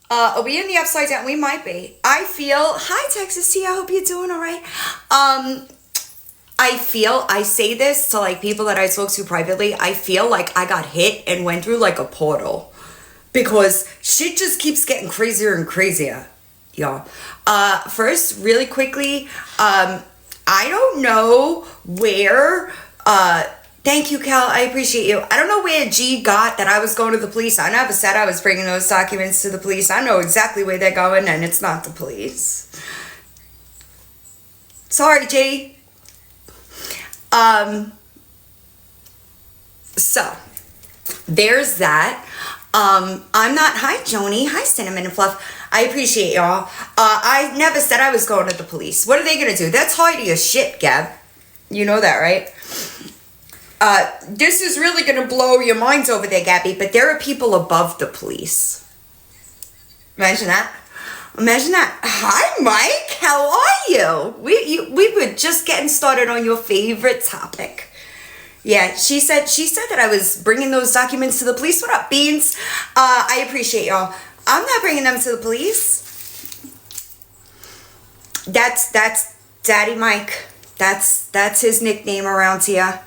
Are we in the upside down? We might be. Hi Texas T, I hope you're doing all right. I say this to like people that I spoke to privately. I feel like I got hit and went through like a portal because shit just keeps getting crazier and crazier, y'all. First, really quickly, I don't know where, thank you, Cal. I appreciate you. I don't know where G got that I was going to the police. I never said I was bringing those documents to the police. I know exactly where they're going, and it's not the police. Sorry, G. So there's that. I'm not. Hi, Joni. Hi, Cinnamon and Fluff. I appreciate y'all. I never said I was going to the police. What are they gonna do? That's hiding your shit, Gab. You know that, right? This is really gonna blow your minds over there, Gabby, but there are people above the police. Imagine that. Imagine that. Hi, Mike. How are you? We were just getting started on your favorite topic. Yeah, she said that I was bringing those documents to the police. What up, Beans? I appreciate y'all. I'm not bringing them to the police. That's Daddy Mike. That's his nickname around here.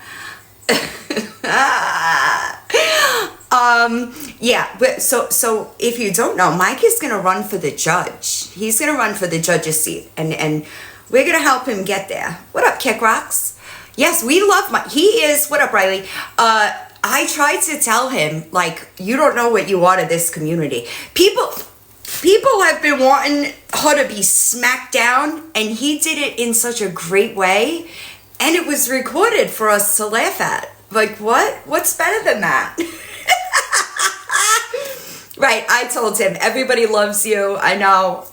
Yeah, but so if you don't know, Mike is gonna run for the judge. He's gonna run for the judge's seat, and we're gonna help him get there. What up, Kick Rocks? Yes, we love Mike. He is. What up, Riley? I tried to tell him, like, you don't know what you are to this community. People have been wanting her to be smacked down, and he did it in such a great way, and it was recorded for us to laugh at. Like, what? What's better than that? Right, I told him, everybody loves you. I know.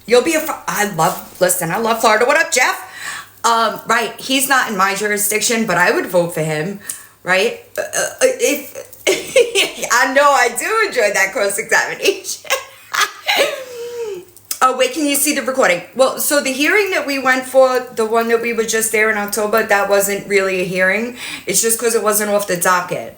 You'll be I love Florida. What up, Jeff? Right, he's not in my jurisdiction, but I would vote for him, right? If I know I do enjoy that cross-examination. Oh, wait, can you see the recording? Well, so the hearing that we went for, the one that we were just there in October, that wasn't really a hearing. It's just because it wasn't off the docket.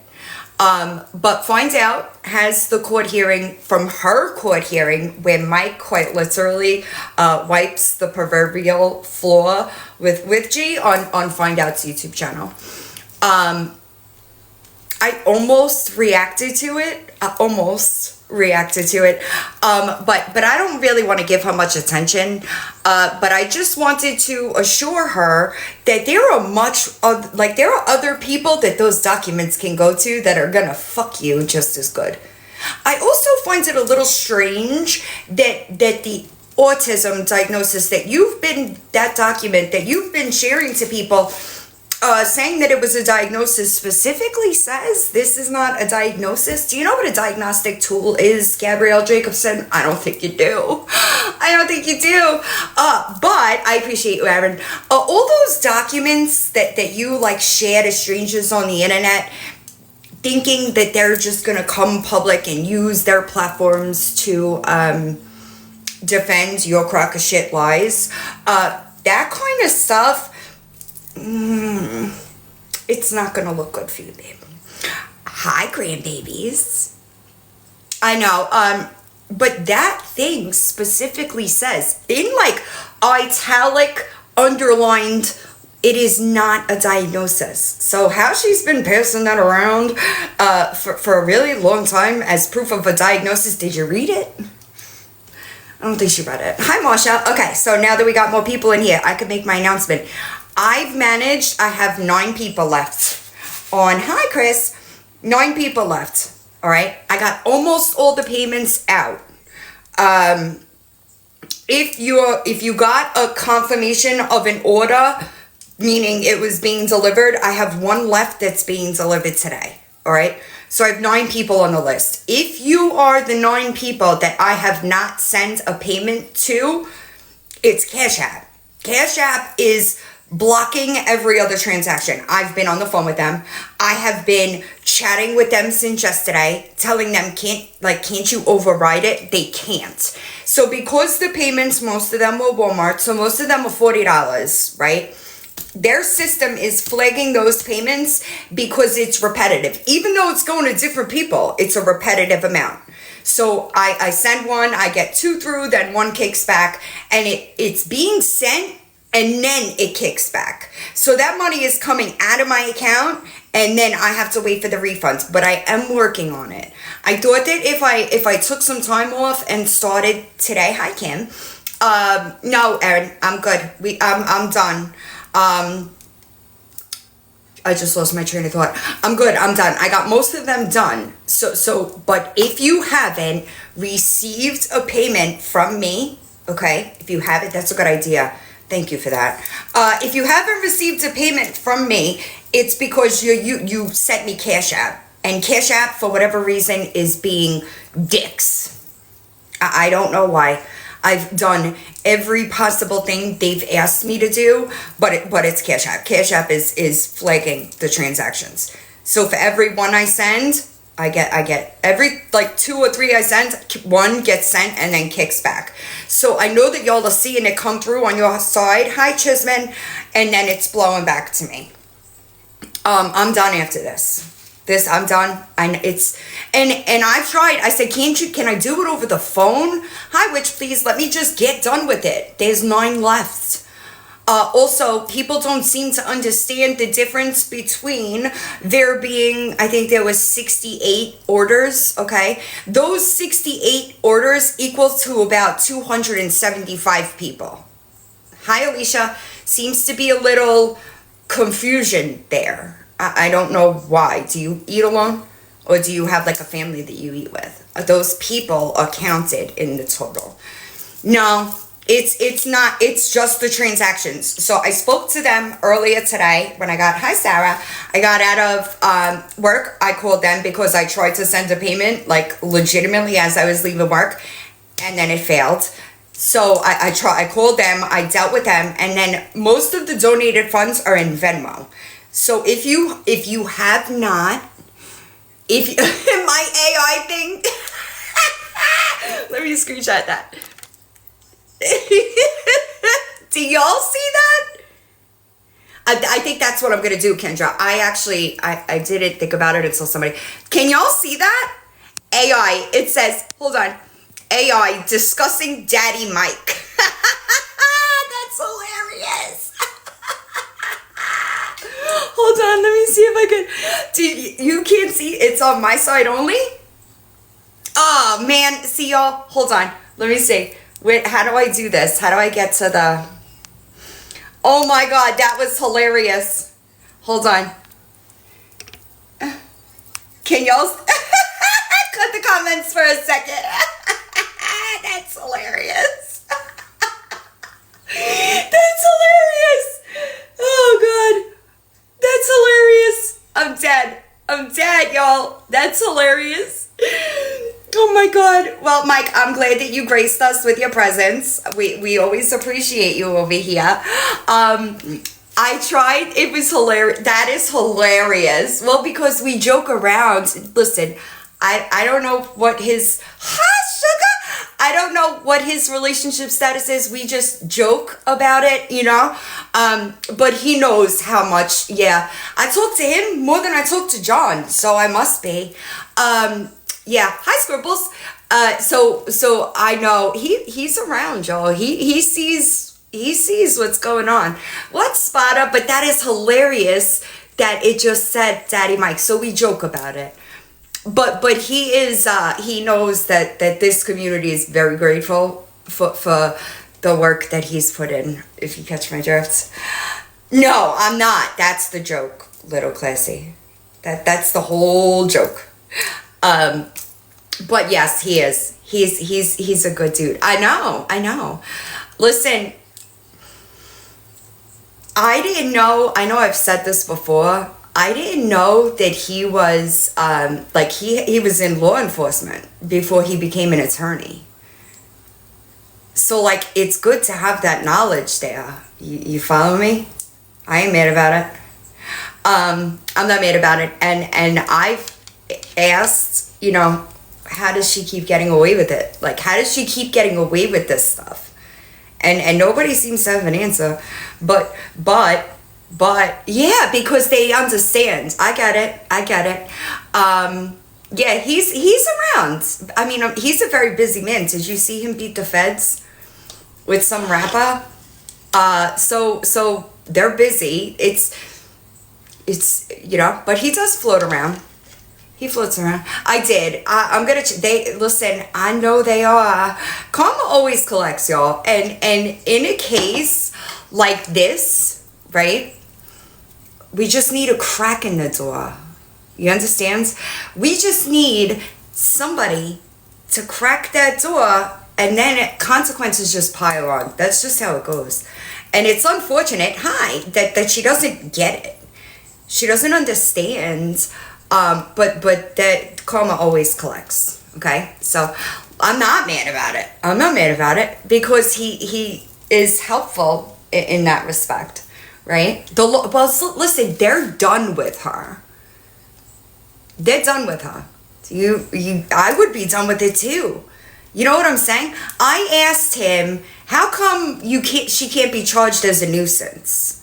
But finds out, has the court hearing from her court hearing where Mike quite literally wipes the proverbial floor with G on Find Out's YouTube channel. I almost reacted to it. But I don't really want to give her much attention. But I just wanted to assure her that there are other people that those documents can go to that are gonna fuck you just as good. I also find it a little strange that the autism diagnosis that document that you've been sharing to people, saying that it was a diagnosis, specifically says this is not a diagnosis. Do you know what a diagnostic tool is, Gabrielle Jacobson? I don't think you do. But I appreciate you, Aaron. All those documents that you like share to strangers on the internet, thinking that they're just gonna come public and use their platforms to defend your crock of shit lies, that kind of stuff, it's not gonna look good for you, babe. Hi, grandbabies. I know, but that thing specifically says, in like italic, underlined, it is not a diagnosis. So how she's been passing that around for a really long time as proof of a diagnosis, did you read it? I don't think she read it. Hi, Marsha. Okay, so now that we got more people in here, I could make my announcement. I have 9 people left on, hi Chris, 9 people left, all right? I got almost all the payments out. If you got a confirmation of an order, meaning it was being delivered, I have 1 left that's being delivered today, all right? So I have 9 people on the list. If you are the 9 people that I have not sent a payment to, it's Cash App. Cash App is blocking every other transaction. I've been on the phone with them. I have been chatting with them since yesterday, telling them, can't you override it? They can't. So because the payments, most of them were Walmart, so most of them were $40, right? their system is flagging those payments because it's repetitive. Even though it's going to different people, it's a repetitive amount. So I send one, I get 2 through, then 1 kicks back, and it's being sent, and then it kicks back. So that money is coming out of my account, and then I have to wait for the refunds. But I am working on it. I thought that if I took some time off and started today, hi Kim. No, Erin, I'm good. I'm done. I just lost my train of thought. I'm good. I'm done. I got most of them done. But if you haven't received a payment from me, okay, if you haven't, that's a good idea. Thank you for that. If you haven't received a payment from me, it's because you sent me Cash App. And Cash App, for whatever reason, is being dicks. I don't know why. I've done every possible thing they've asked me to do, but it's Cash App. Cash App is flagging the transactions. So for every one I send, I get every like 2 or 3 I send, 1 gets sent and then kicks back. So I know that y'all are seeing it come through on your side. Hi Chisman, and then it's blowing back to me. I'm done after this. I'm done. And I've tried. I said, can I do it over the phone? Hi, Witch, please let me just get done with it. There's 9 left. Also, people don't seem to understand the difference between there being, I think there was 68 orders, okay? Those 68 orders equal to about 275 people. Hi, Alicia. Seems to be a little confusion there. I don't know why. Do you eat alone? Or do you have like a family that you eat with? Those people are counted in the total. No, it's not. It's just the transactions. So I spoke to them earlier today when I got, hi Sarah. I got out of work. I called them because I tried to send a payment like legitimately as I was leaving work. And then it failed. So I called them. I dealt with them. And then most of the donated funds are in Venmo. So if you have not, my AI thing, let me screenshot that. Do y'all see that? I think that's what I'm gonna do, Kendra. I didn't think about it until somebody. Can y'all see that? AI. It says, hold on. AI discussing Daddy Mike. That's hilarious. Hold on, let me see if I can. You can't see, it's on my side only? Oh man, see y'all, hold on, let me see. Wait, how do I do this? How do I get to the, oh my god, that was hilarious. Hold on. Can y'all cut the comments for a second? That's hilarious. That's hilarious. Oh god. That's hilarious. I'm dead, y'all. That's hilarious. Oh my god. Well, Mike, I'm glad that you graced us with your presence. We always appreciate you over here. I tried. It was hilarious. That is hilarious. Well, because we joke around. Listen, I don't know what his... sugar! I don't know what his relationship status is. We just joke about it, you know? But he knows how much, yeah. I talk to him more than I talk to John, so I must be. Yeah. Hi, Scribbles. So I know he's around, y'all. He sees what's going on. Let's spot up, but that is hilarious that it just said Daddy Mike. So we joke about it. But he is he knows that this community is very grateful for the work that he's put in, if you catch my drift. No, I'm not. That's the joke, Little Classy. That's the whole joke. But yes, he is. He's a good dude. I know. Listen, I didn't know, I know I've said this before, I didn't know that he was, he was in law enforcement before he became an attorney. So, it's good to have that knowledge there. You follow me? I ain't mad about it. I'm not mad about it. And I've asked, how does she keep getting away with it? How does she keep getting away with this stuff? And nobody seems to have an answer. But But yeah, because they understand. I get it. I get it. Yeah, he's around. I mean, he's a very busy man. Did you see him beat the feds with some rapper? So they're busy. It's but he does float around. He floats around. I did. I'm gonna. They listen. I know they are. Karma always collects, y'all. And in a case like this, right? We just need a crack in the door. You understand? We just need somebody to crack that door, and then consequences just pile on. That's just how it goes. And it's unfortunate, that she doesn't get it. She doesn't understand. But that karma always collects. Okay? So I'm not mad about it. I'm not mad about it because he is helpful in that respect. Right? Listen, they're done with her. They're done with her. I would be done with it too. You know what I'm saying? I asked him, how come she can't be charged as a nuisance?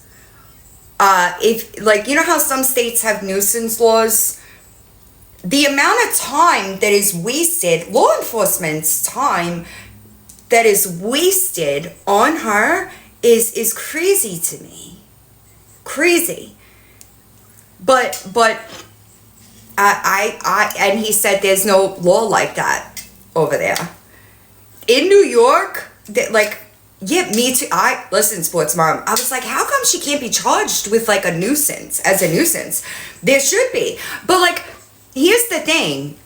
If, like, you know how some states have nuisance laws? The amount of time that is wasted, law enforcement's time that is wasted on her is crazy to me. Crazy. But I and he said there's no law like that over there. In New York, yeah, me too. Listen, sports mom, I was like, how come she can't be charged with like a nuisance, as a nuisance? There should be. But like, here's the thing.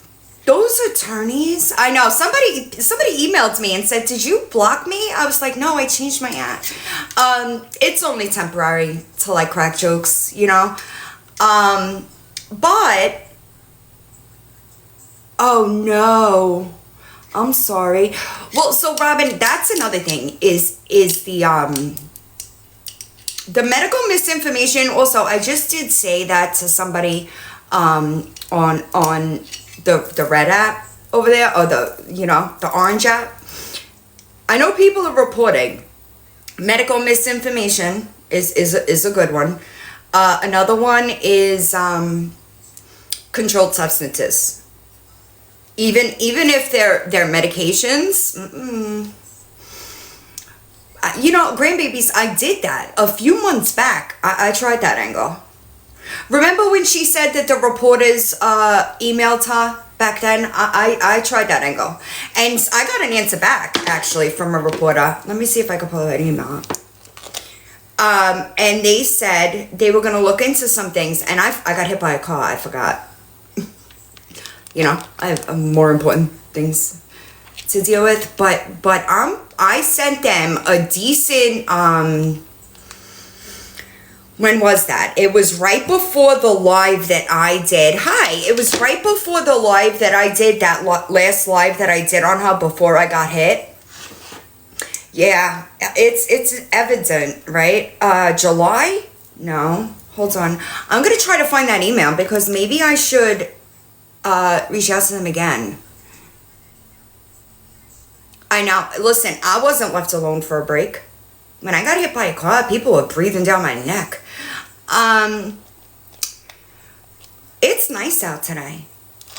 Those attorneys, I know, somebody emailed me and said, did you block me? I was like, no, I changed my ad. It's only temporary till I crack jokes, but, oh no, I'm sorry. Well, so Robin, that's another thing is the medical misinformation. Also, I just did say that to somebody, on the red app over there, or the orange app. I know people are reporting medical misinformation is a good one. Another one is controlled substances. Even if they're medications, grandbabies, I did that a few months back. I tried that angle. Remember when she said that the reporters emailed her back then? I tried that angle. And I got an answer back, actually, from a reporter. Let me see if I can pull that email up. And they said they were going to look into some things. And I got hit by a car. I forgot. I have more important things to deal with. But I sent them a decent... when was that? It was right before the live that I did. It was right before the live that I did, that last live that I did on her before I got hit. Yeah, it's evident, right? July? No, hold on. I'm going to try to find that email because maybe I should reach out to them again. I know. Listen, I wasn't left alone for a break. When I got hit by a car, people were breathing down my neck. It's nice out today.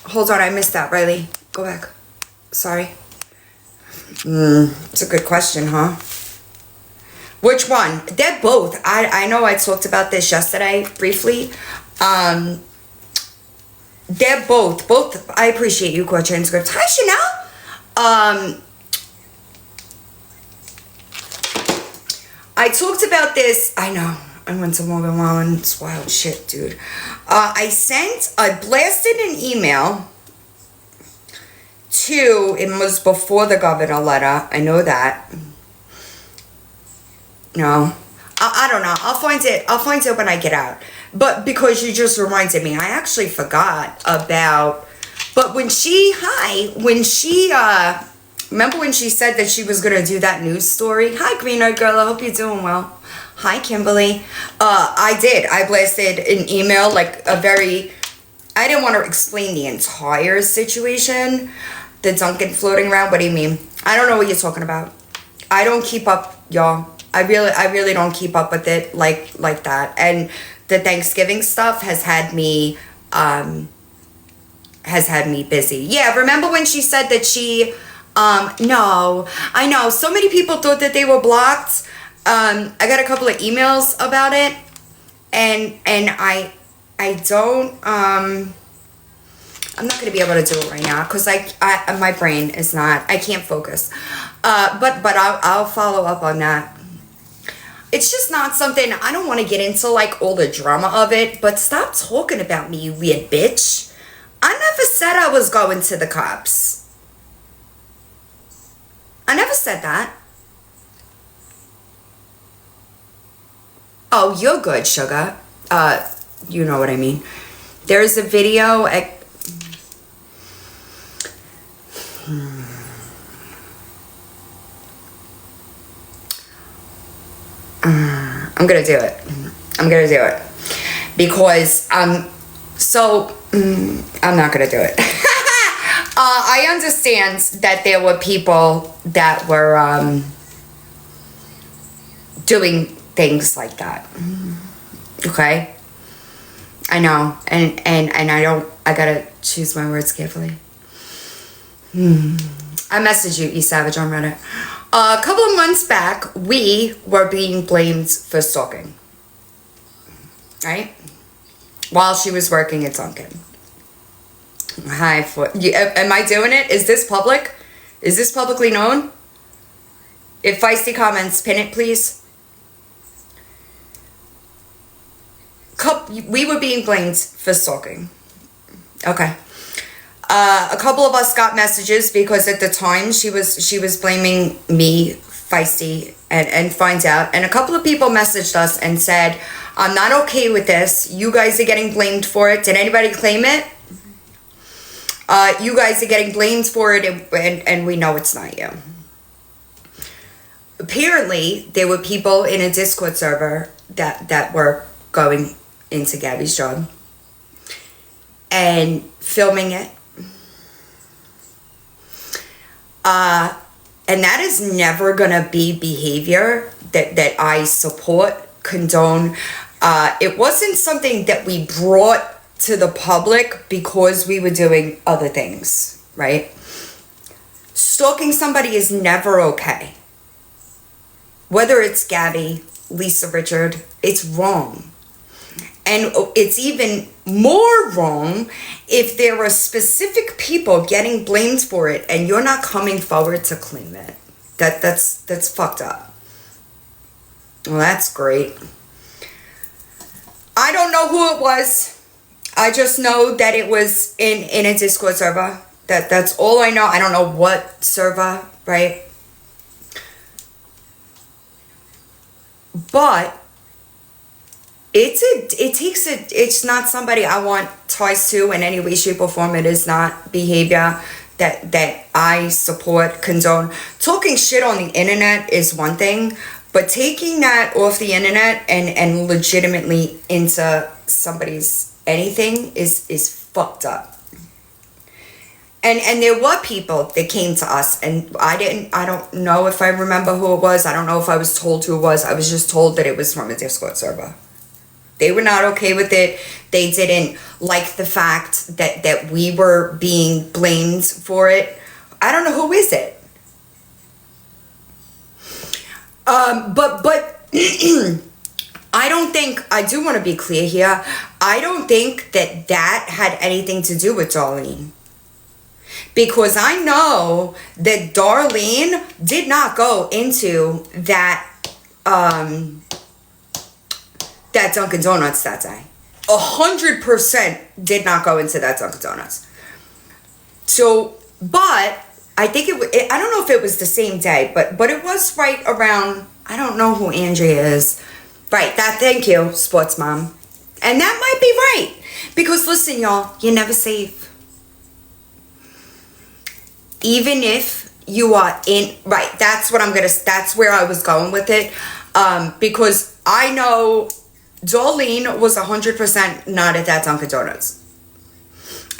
Hold on, I missed that, Riley. Go back. Sorry. It's a good question, huh? Which one? They're both. I know I talked about this yesterday, briefly. They're both. I appreciate you, Core Transcript. Hi, Chanel. I talked about this. I know. I went to Morgan Wallen. It's wild shit, dude. I blasted an email to, it was before the governor letter. I know that. No. I don't know. I'll find it when I get out. But because you just reminded me, I actually forgot about, but when she, remember when she said that she was going to do that news story? Hi, Green Eyed Girl. I hope you're doing well. Hi, Kimberly. I did. I blasted an email, I didn't want to explain the entire situation. The Duncan floating around. What do you mean? I don't know what you're talking about. I don't keep up, y'all. I really don't keep up with it like that. And the Thanksgiving stuff has had me busy. Yeah, remember when she said that she no, I know so many people thought that they were blocked. I got a couple of emails about it, and I don't I'm not going to be able to do it right now because I my brain is not, I can't focus. But I'll follow up on that. It's just not something, I don't want to get into like all the drama of it, but stop talking about me, you weird bitch. I never said I was going to the cops. I never said that. Oh, you're good, sugar. You know what I mean. There's a video at I'm gonna do it. I'm gonna do it because I'm not gonna do it. I understand that there were people that were doing things like that. Okay, I know, and I gotta choose my words carefully. I messaged you, E Savage, on Reddit. A couple of months back, we were being blamed for stalking. Right? While she was working at Dunkin'. Hi, am I doing it? Is this public? Is this publicly known? If feisty comments, pin it, please. We were being blamed for stalking. Okay. A couple of us got messages because at the time she was blaming me, feisty, and finds out. And a couple of people messaged us and said, I'm not okay with this. You guys are getting blamed for it. Did anybody claim it? You guys are getting blamed for it, and we know it's not you. Apparently, there were people in a Discord server that were going into Gabby's job and filming it. And that is never gonna be behavior that I support, condone. It wasn't something that we brought to the public because we were doing other things, right? Stalking somebody is never okay. Whether it's Gabby, Lisa, Richard, it's wrong. And it's even more wrong if there are specific people getting blamed for it and you're not coming forward to claim it. That's fucked up. Well, that's great. I don't know who it was. I just know that it was in a Discord server. That's all I know. I don't know what server, right? But it's not somebody I want ties to in any way, shape, or form. It is not behavior that I support, condone. Talking shit on the internet is one thing, but taking that off the internet and legitimately into somebody's anything is fucked up. And there were people that came to us, and I don't know if I remember who it was. I don't know if I was told who it was. I was just told that it was from a Discord server. They were not okay with it. They didn't like the fact that we were being blamed for it. I don't know who is it. But I don't think, I do want to be clear here. I don't think that had anything to do with Darlene. Because I know that Darlene did not go into that Dunkin' Donuts that day. 100% did not go into that Dunkin' Donuts. So, but I think I don't know if it was the same day, but it was right around, I don't know who Andrea is. Right, thank you, sports mom. And that might be right. Because listen, y'all, you're never safe. Even if you are in, right, that's where I was going with it. Because I know Darlene was 100% not at that Dunkin' Donuts.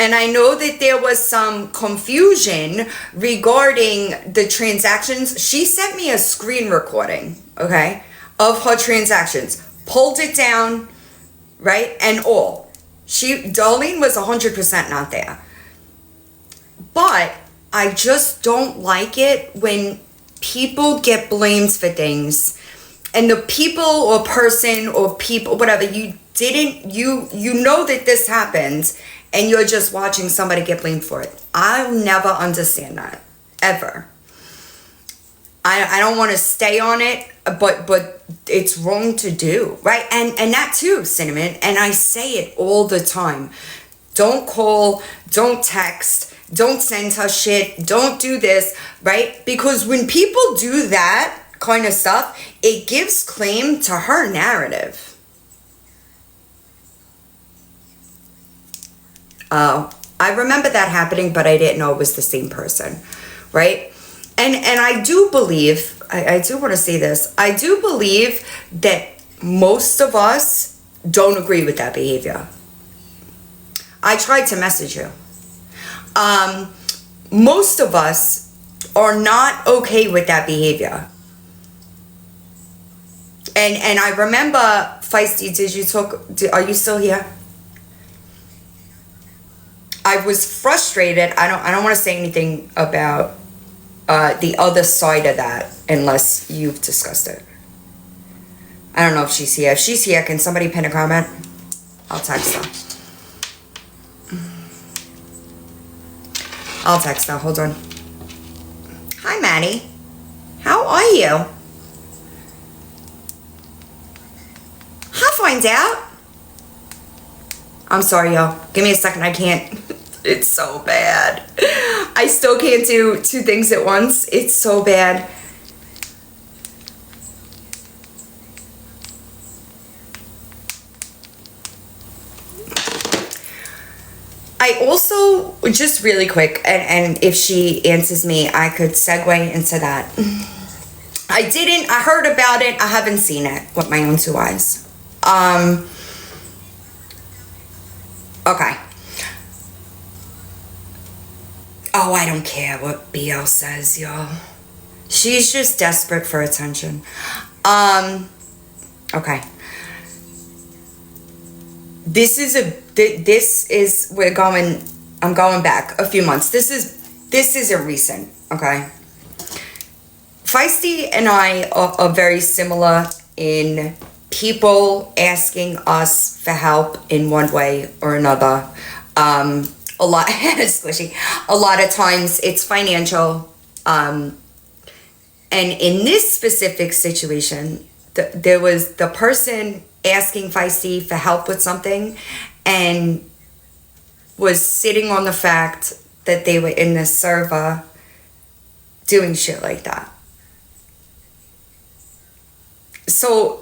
And I know that there was some confusion regarding the transactions. She sent me a screen recording, okay, of her transactions. Pulled it down, right? And all. Darlene was 100% not there. But I just don't like it when people get blamed for things. And the people or person or people, whatever, you know that this happened, and you're just watching somebody get blamed for it. I'll never understand that, ever. I don't want to stay on it, but it's wrong to do, right? And that too, Cinnamon, and I say it all the time. Don't call, don't text, don't send her shit, don't do this, right? Because when people do that kind of stuff, it gives claim to her narrative. I remember that happening, but I didn't know it was the same person, right? And I do believe, I do want to say this, I do believe that most of us don't agree with that behavior. I tried to message you. Most of us are not okay with that behavior. And I remember, Feisty, are you still here? I was frustrated. I don't want to say anything about the other side of that unless you've discussed it. I don't know if she's here. If she's here, can somebody pin a comment? I'll text her. I'll text her. Hold on. Hi, Maddie. How are you? I'll find out. I'm sorry, y'all. Give me a second. I can't. It's so bad. I still can't do two things at once. It's so bad. I also, just really quick, and if she answers me, I could segue into that. I heard about it. I haven't seen it with my own two eyes. Okay. Oh, I don't care what BL says, y'all. She's just desperate for attention. Okay. I'm going back a few months. This is a recent, okay? Feisty and I are very similar in people asking us for help in one way or another. A lot squishy. A lot of times it's financial. And in this specific situation, there was the person asking Feisty for help with something and was sitting on the fact that they were in the server doing shit like that. So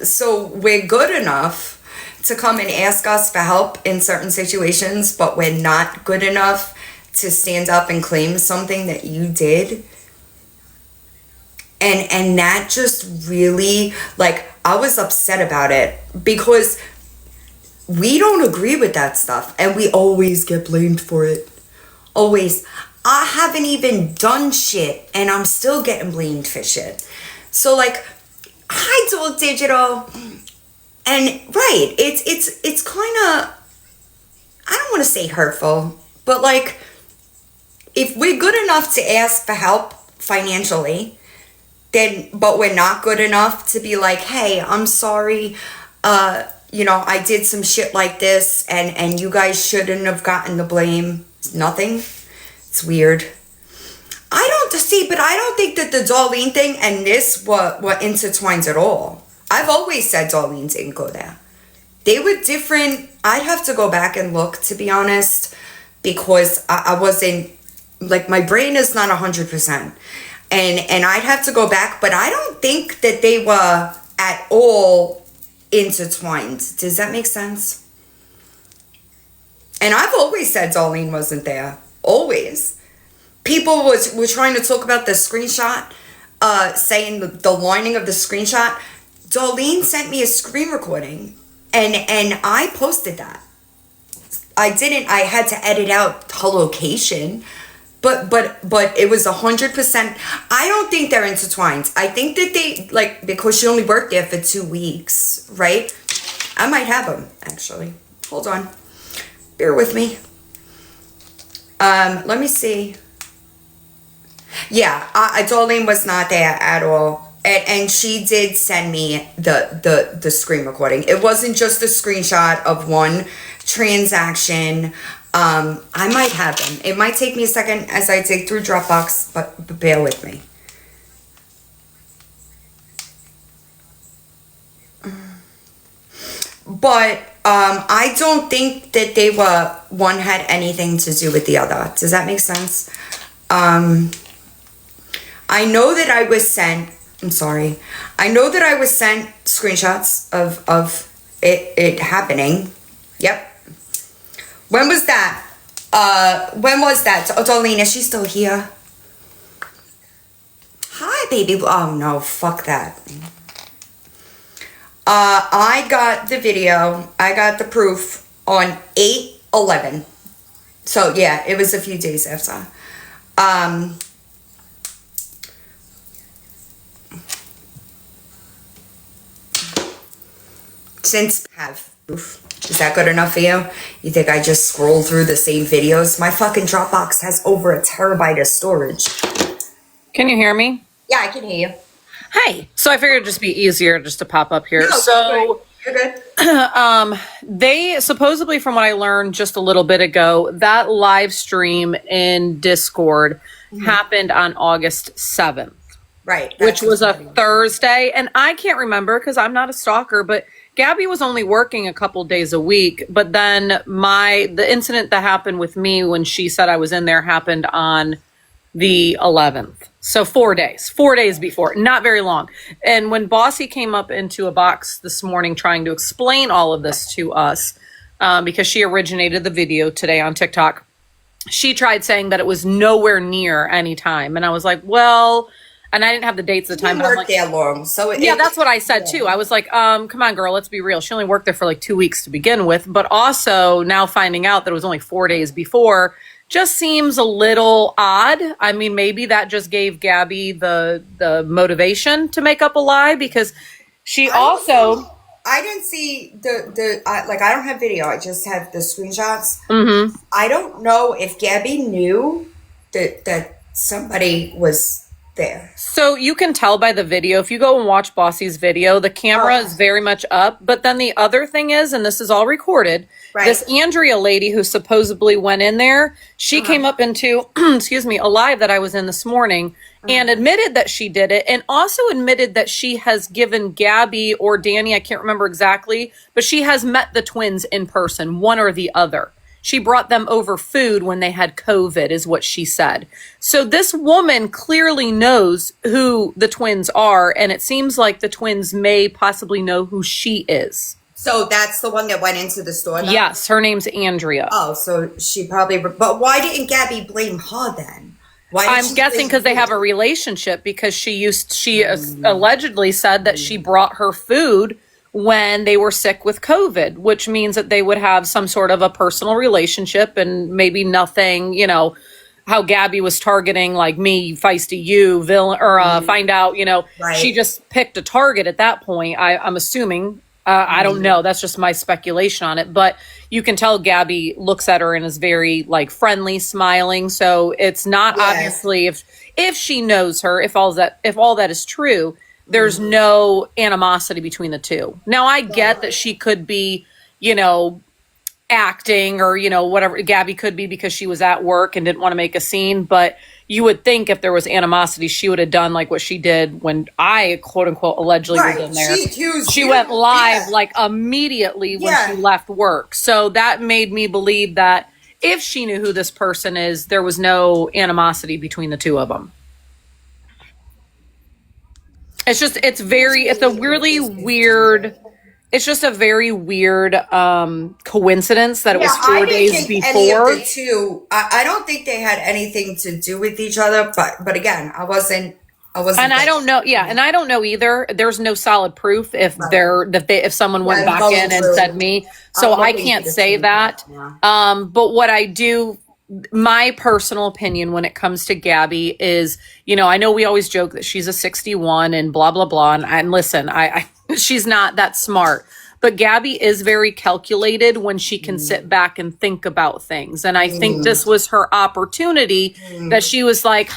we're good enough to come and ask us for help in certain situations, but we're not good enough to stand up and claim something that you did. And that just really, like, I was upset about it because we don't agree with that stuff and we always get blamed for it. Always. I haven't even done shit and I'm still getting blamed for shit. So, like, hi, Dual Digital. And right, it's kind of, I don't want to say hurtful, but like, if we're good enough to ask for help financially, but we're not good enough to be like, hey, I'm sorry, I did some shit like this, and you guys shouldn't have gotten the blame. It's nothing. It's weird. I don't think that the Darlene thing and this were intertwined at all. I've always said Darlene didn't go there. They were different. I'd have to go back and look, to be honest, because I wasn't, like, my brain is not 100%. And I'd have to go back, but I don't think that they were at all intertwined. Does that make sense? And I've always said Darlene wasn't there. Always. People were trying to talk about the screenshot, saying the lining of the screenshot. Darlene sent me a screen recording, and I posted that. I had to edit out her location. But it was 100%. I don't think they're intertwined. I think that they, like, because she only worked there for 2 weeks, right? I might have them, actually. Hold on. Bear with me. Let me see. Yeah, Darlene was not there at all. And she did send me the screen recording. It wasn't just a screenshot of one transaction. I might have them. It might take me a second as I dig through Dropbox, but bear with me. But I don't think that they were, one had anything to do with the other. Does that make sense? I know that I was sent, I'm sorry. I know that I was sent screenshots of it happening. Yep. When was that? When was that? Oh, Darlene, is she still here? Hi, baby. Oh, no, fuck that. I got the video. I got the proof on 8/11. So, yeah, it was a few days after. Since have proof. Is that good enough for you? You think I just scroll through the same videos? My fucking Dropbox has over 1 terabyte of storage. Can you hear me? Yeah, I can hear you. Hey, so I figured it'd just be easier just to pop up here. No, so you're good. they supposedly, from what I learned just a little bit ago, that live stream in Discord happened on August 7th. Right. Which was a Thursday. And I can't remember because I'm not a stalker, but Gabby was only working a couple days a week. But then the incident that happened with me when she said I was in there happened on the 11th. So 4 days before, not very long. And when Bossy came up into a box this morning trying to explain all of this to us, because she originated the video today on TikTok, she tried saying that it was nowhere near any time. And I was like, well, and I didn't have the dates at the time. She worked there long. So yeah, that's what I said too. I was like, come on, girl, let's be real. She only worked there for like 2 weeks to begin with. But also now finding out that it was only 4 days before just seems a little odd. I mean, maybe that just gave Gabby the motivation to make up a lie, because she I didn't see I don't have video. I just have the screenshots. Mm-hmm. I don't know if Gabby knew that somebody was there. So you can tell by the video, if you go and watch Bossy's video, the camera is very much up. But then the other thing is, and this is all recorded, this Andrea lady who supposedly went in there, she came up into, excuse me, a live that I was in this morning and admitted that she did it, and also admitted that she has given Gabby or Danny, I can't remember exactly, but she has met the twins in person, one or the other. She brought them over food when they had COVID, is what she said. So this woman clearly knows who the twins are, and it seems like the twins may possibly know who she is. So that's the one that went into the store now? Yes, her name's Andrea. Oh, so she probably... But why didn't Gabby blame her then? I'm guessing because they have a relationship, because she allegedly said that she brought her food when they were sick with COVID, which means that they would have some sort of a personal relationship, and maybe nothing, how Gabby was targeting like me, feisty you, villain, or find out, she just picked a target at that point. I'm assuming, I don't know. That's just my speculation on it, but you can tell Gabby looks at her and is very like friendly, smiling. So it's not obviously if she knows her, if all that is true, there's no animosity between the two. Now, I get that she could be, acting or, whatever Gabby could be because she was at work and didn't want to make a scene. But you would think if there was animosity, she would have done like what she did when I, quote unquote, allegedly was in there. She went live like immediately when she left work. So that made me believe that if she knew who this person is, there was no animosity between the two of them. It's a really weird, it's just a very weird coincidence that it was 4 days before. Any of the two, I don't think they had anything to do with each other, but again, I wasn't I wasn't. And I don't know. Yeah, and I don't know either. There's no solid proof if if someone went back in and said me. So I can't say that. But what I do, my personal opinion when it comes to Gabby is, I know we always joke that she's a 61 and blah blah blah. And listen, I she's not that smart. But Gabby is very calculated when she can sit back and think about things. And I think this was her opportunity that she was like,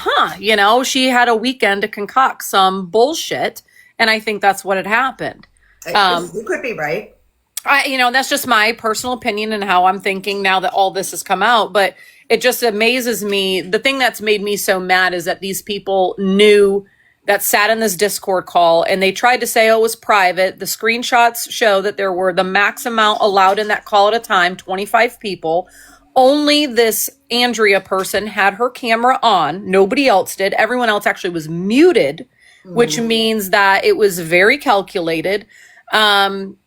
she had a weekend to concoct some bullshit. And I think that's what had happened. You could be right. That's just my personal opinion and how I'm thinking now that all this has come out. But it just amazes me. The thing that's made me so mad is that these people knew that sat in this Discord call and they tried to say, it was private. The screenshots show that there were the max amount allowed in that call at a time, 25 people. Only this Andrea person had her camera on. Nobody else did. Everyone else actually was muted, which means that it was very calculated. And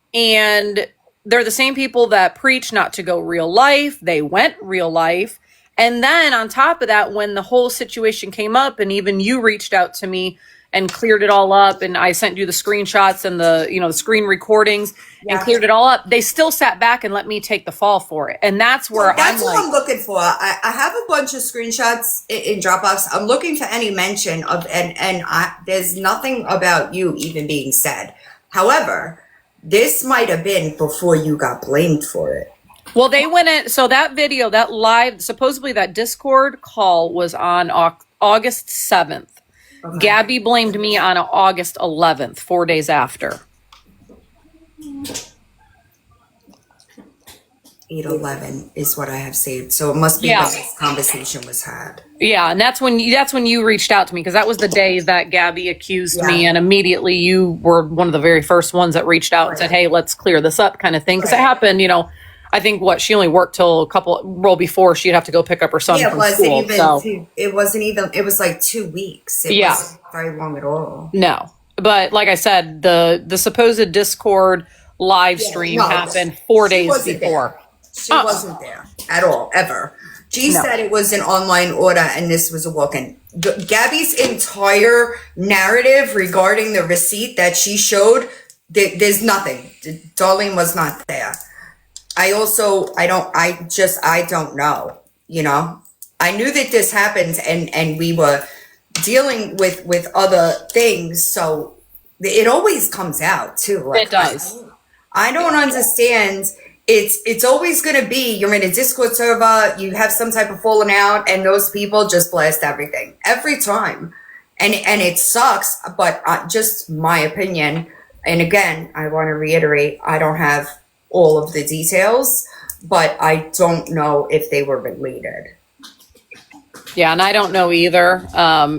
they're the same people that preach not to go real life. They went real life. And then on top of that, when the whole situation came up and even you reached out to me and cleared it all up and I sent you the screenshots and the, the screen recordings and cleared it all up, they still sat back and let me take the fall for it. And that's where that's what I'm looking for. I have a bunch of screenshots in Dropbox. I'm looking for any mention of, and there's nothing about you even being said. However, this might have been before you got blamed for it. Well, they went in. So that video, that live, supposedly that Discord call was on August 7th. Okay. Gabby blamed me on August 11th, 4 days after. 8/11 is what I have saved. So it must be when this conversation was had. Yeah, and that's when you reached out to me because that was the day that Gabby accused me, and immediately you were one of the very first ones that reached out and said, "Hey, let's clear this up," kind of thing. Because it happened, I think she only worked till before she'd have to go pick up her son from school. It was like 2 weeks. It wasn't very long at all. No. But like I said, the supposed Discord live stream happened 4 days before. She wasn't there at all, ever. She said it was an online order and this was a walk-in. Gabby's entire narrative regarding the receipt that she showed, there's nothing. Darlene was not there. I don't know, I knew that this happened and we were dealing with other things. So it always comes out too. Like, it does. I don't understand. It's always going to be, you're in a Discord server, you have some type of falling out and those people just blast everything every time. And it sucks, but just my opinion. And again, I want to reiterate, I don't have all of the details, but I don't know if they were related. Yeah, and I don't know either.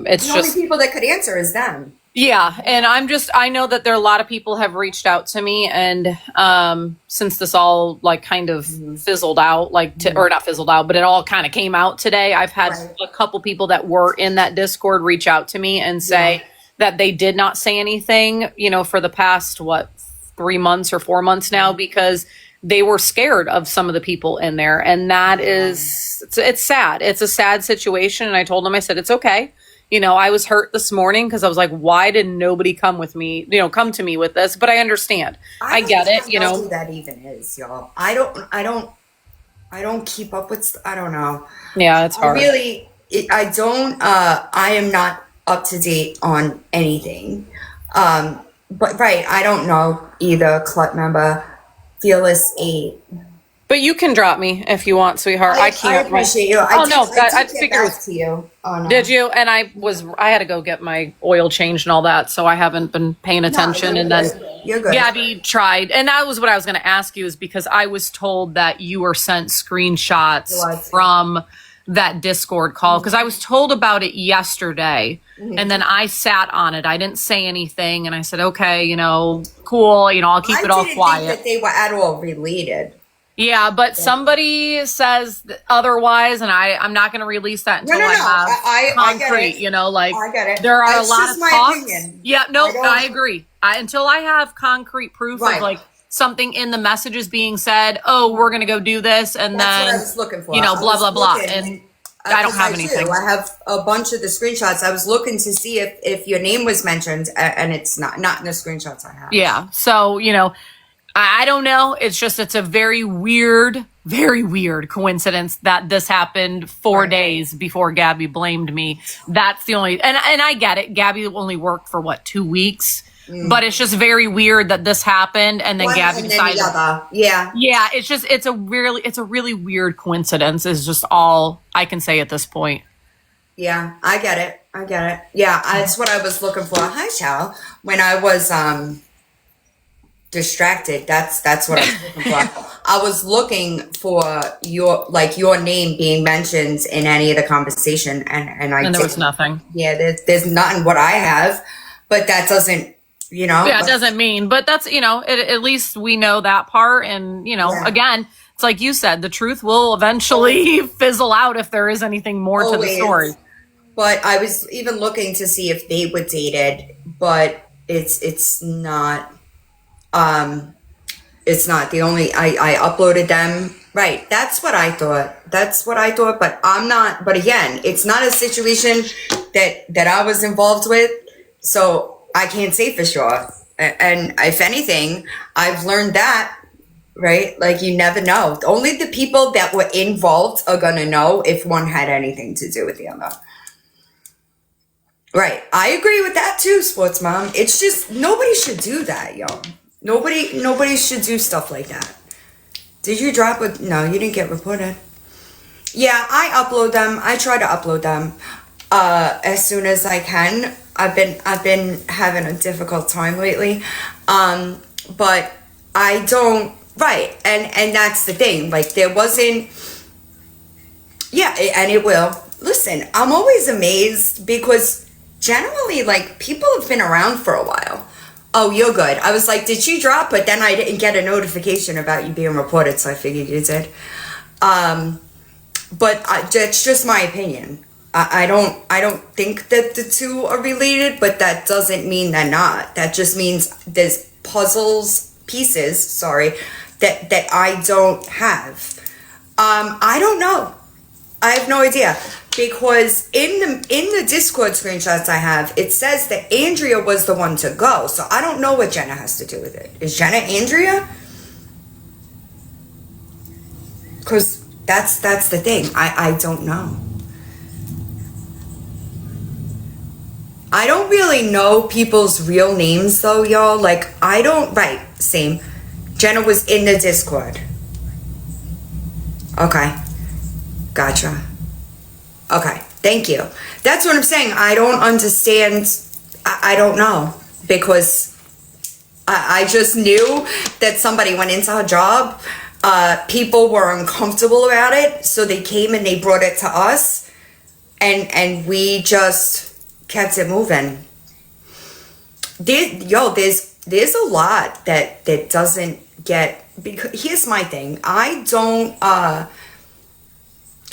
It's the only people that could answer is them. Yeah, and I know that there are a lot of people have reached out to me, and since this all kind of fizzled out, or not fizzled out, but it all kind of came out today, I've had a couple people that were in that Discord reach out to me and say that they did not say anything, for the past, 3 months or 4 months now, because they were scared of some of the people in there. And that is, it's sad. It's a sad situation. And I told them, I said, it's okay. I was hurt this morning because I was like, why didn't nobody come to me with this? But I understand. I get it. Who that even is, y'all. I don't keep up with, I don't know. Yeah, it's hard. I am not up to date on anything. But I don't know either. Club member, Fearless 8. But you can drop me if you want, sweetheart. I can't. I appreciate you. I figured it was to you. Oh, no. Did you? And I had to go get my oil changed and all that, so I haven't been paying attention. No, and then you're good. Gabby tried, and that was what I was going to ask you, is because I was told that you were sent screenshots from that Discord call, because I was told about it yesterday, and then I sat on it. I didn't say anything, and I said, okay, cool, I'll keep it all quiet. I didn't think that they were at all related. Yeah, but somebody says otherwise, and I'm not going to release that until I have concrete. I get it. There are a lot of talks. Opinion. Yeah, no, I agree. Until I have concrete proof of something in the messages being said, oh, we're going to go do this, and that's then what I was looking for. blah blah blah, and I don't 'Cause have I do. anything. I have a bunch of the screenshots. I was looking to see if your name was mentioned, and it's not in the screenshots I have. Yeah. So, I don't know. It's a very weird coincidence that this happened 4 days before Gabby blamed me. That's the only, and I get it. Gabby only worked for 2 weeks, but it's just very weird that this happened. And then One Gabby and decided, then the other. Yeah. yeah, it's a really weird coincidence is just all I can say at this point. Yeah, I get it. Yeah, that's what I was looking for. Hi, Chow. When I was distracted, that's what I was looking for. I was looking for your name being mentioned in any of the conversation, and And there was didn't. nothing. Yeah, there's nothing what I have, but that doesn't, Yeah, it doesn't mean, but that's, at least we know that part. And, Yeah. again, it's like you said, the truth will eventually fizzle out if there is anything more to the Always. story. But I was even looking to see if they were dated, but it's not. It's not the only. I uploaded them. Right. That's what I thought. But I'm not. But again, it's not a situation that I was involved with, so I can't say for sure. And if anything, I've learned that. Right. Like, you never know. Only the people that were involved are gonna know if one had anything to do with the other. Right. I agree with that too, Sports Mom. It's just, nobody should do that, yo. Nobody should do stuff like that. Did you drop it? No, you didn't get reported. Yeah, I upload them. I try to upload them as soon as I can. I've been having a difficult time lately. But I don't, right. And that's the thing. Like, there wasn't, yeah, and it will. Listen, I'm always amazed because generally, like, people have been around for a while. Oh, you're good. I was like, did she drop? But then I didn't get a notification about you being reported, so I figured you did. But it's just my opinion. I don't think that the two are related, but that doesn't mean they're not. That just means there's pieces, sorry, that I don't have. I don't know. I have no idea, because in the Discord screenshots I have, it says that Andrea was the one to go. So I don't know what Jenna has to do with it. Is Jenna Andrea? Because that's the thing. I don't know. I don't really know people's real names though, y'all. Like, I don't, right, same. Jenna was in the Discord. Okay. Gotcha. Okay, thank you. That's what I'm saying. I don't understand. I don't know, because I just knew that somebody went into her job. People were uncomfortable about it, so they came and they brought it to us, and we just kept it moving. There's a lot that doesn't get, because here's my thing. I don't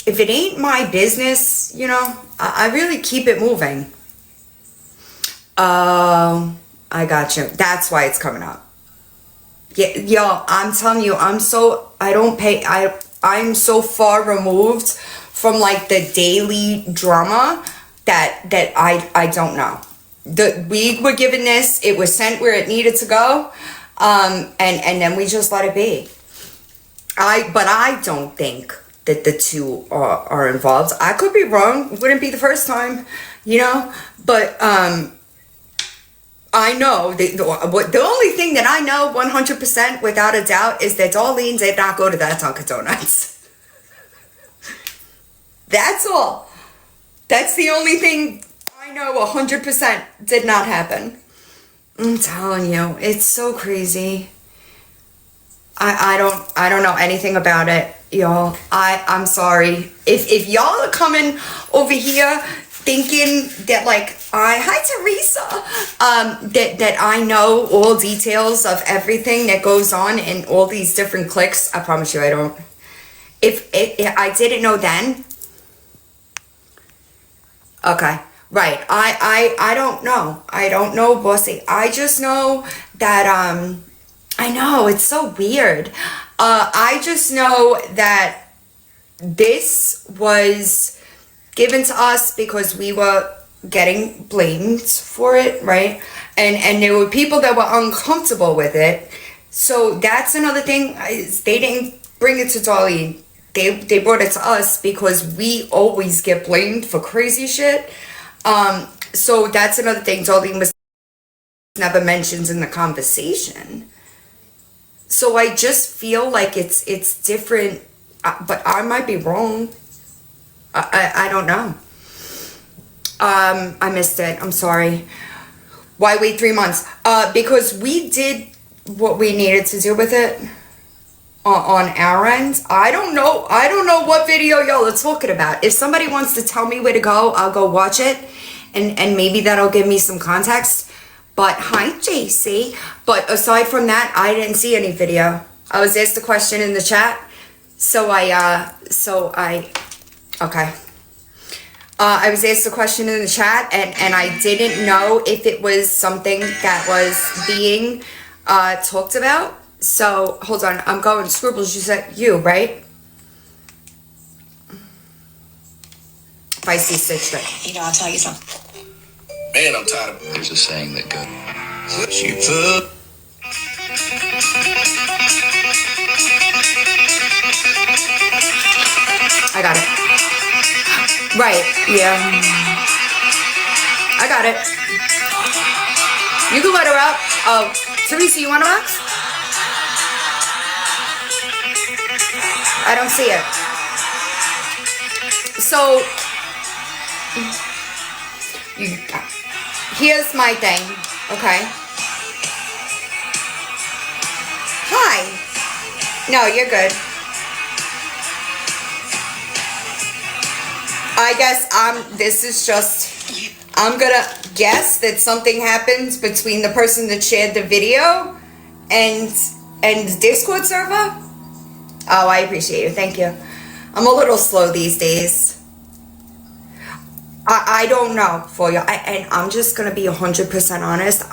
if it ain't my business, I really keep it moving. I got you. That's why it's coming up. Yeah, yo, I'm telling you, I'm so far removed from like the daily drama that I don't know. We were given this, it was sent where it needed to go, and then we just let it be. But I don't think that the two are involved. I could be wrong. It wouldn't be the first time, but I know the only thing that I know 100% without a doubt is that Darlene did not go to that Dunkin' Donuts. That's all. That's the only thing I know 100% did not happen. I'm telling you, it's so crazy. I don't know anything about it, y'all. I'm sorry. If y'all are coming over here thinking that like hi Teresa, that I know all details of everything that goes on in all these different cliques, I promise you I don't. If I didn't know then, okay, right. I don't know. I don't know, bossy. I just know that I know, it's so weird. I just know that this was given to us because we were getting blamed for it, right? And there were people that were uncomfortable with it. So that's another thing. They didn't bring it to Darlene. They brought it to us because we always get blamed for crazy shit. So that's another thing. Darlene was never mentioned in the conversation. So I just feel like it's different, but I might be wrong. I don't know. I missed it. I'm sorry. Why wait 3 months? Because we did what we needed to do with it on our end. I don't know what video y'all are talking about. If somebody wants to tell me where to go, I'll go watch it, and maybe that'll give me some context. But hi, JC. But aside from that, I didn't see any video. I was asked a question in the chat, okay. I was asked a question in the chat, and I didn't know if it was something that was being talked about. So, hold on. I'm going. Scribbles, you said you, right? Feisty stitched it. You know, I'll tell you something. Man, I'm tired of... There's a saying that goes... I got it. Right, yeah. I got it. You can let her out. Oh, Teresa, you want to box? I don't see it. So, here's my thing, okay? Hi. No, you're good. I guess this is just, I'm gonna guess that something happened between the person that shared the video and Discord server. Oh, I appreciate you. Thank you. I'm a little slow these days. I don't know for you. And I'm just gonna be 100% honest.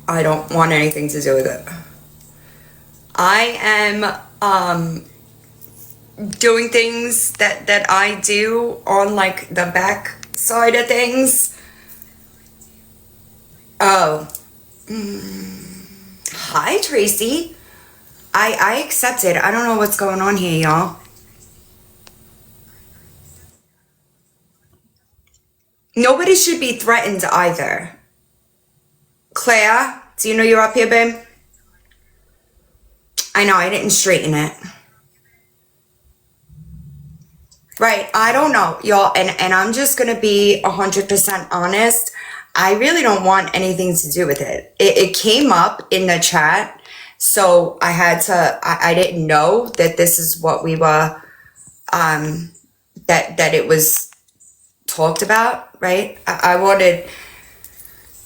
I don't want anything to do with it. I am doing things that I do on like the back side of things. Oh. Hi, Tracy. I accept it. I don't know what's going on here, y'all. Nobody should be threatened either. Claire, do you know you're up here, babe? I know, I didn't straighten it. Right, I don't know, y'all, and I'm just gonna be 100% honest. I really don't want anything to do with it. It came up in the chat, so I had to, I didn't know that this is what we were, that it was talked about, right? I wanted,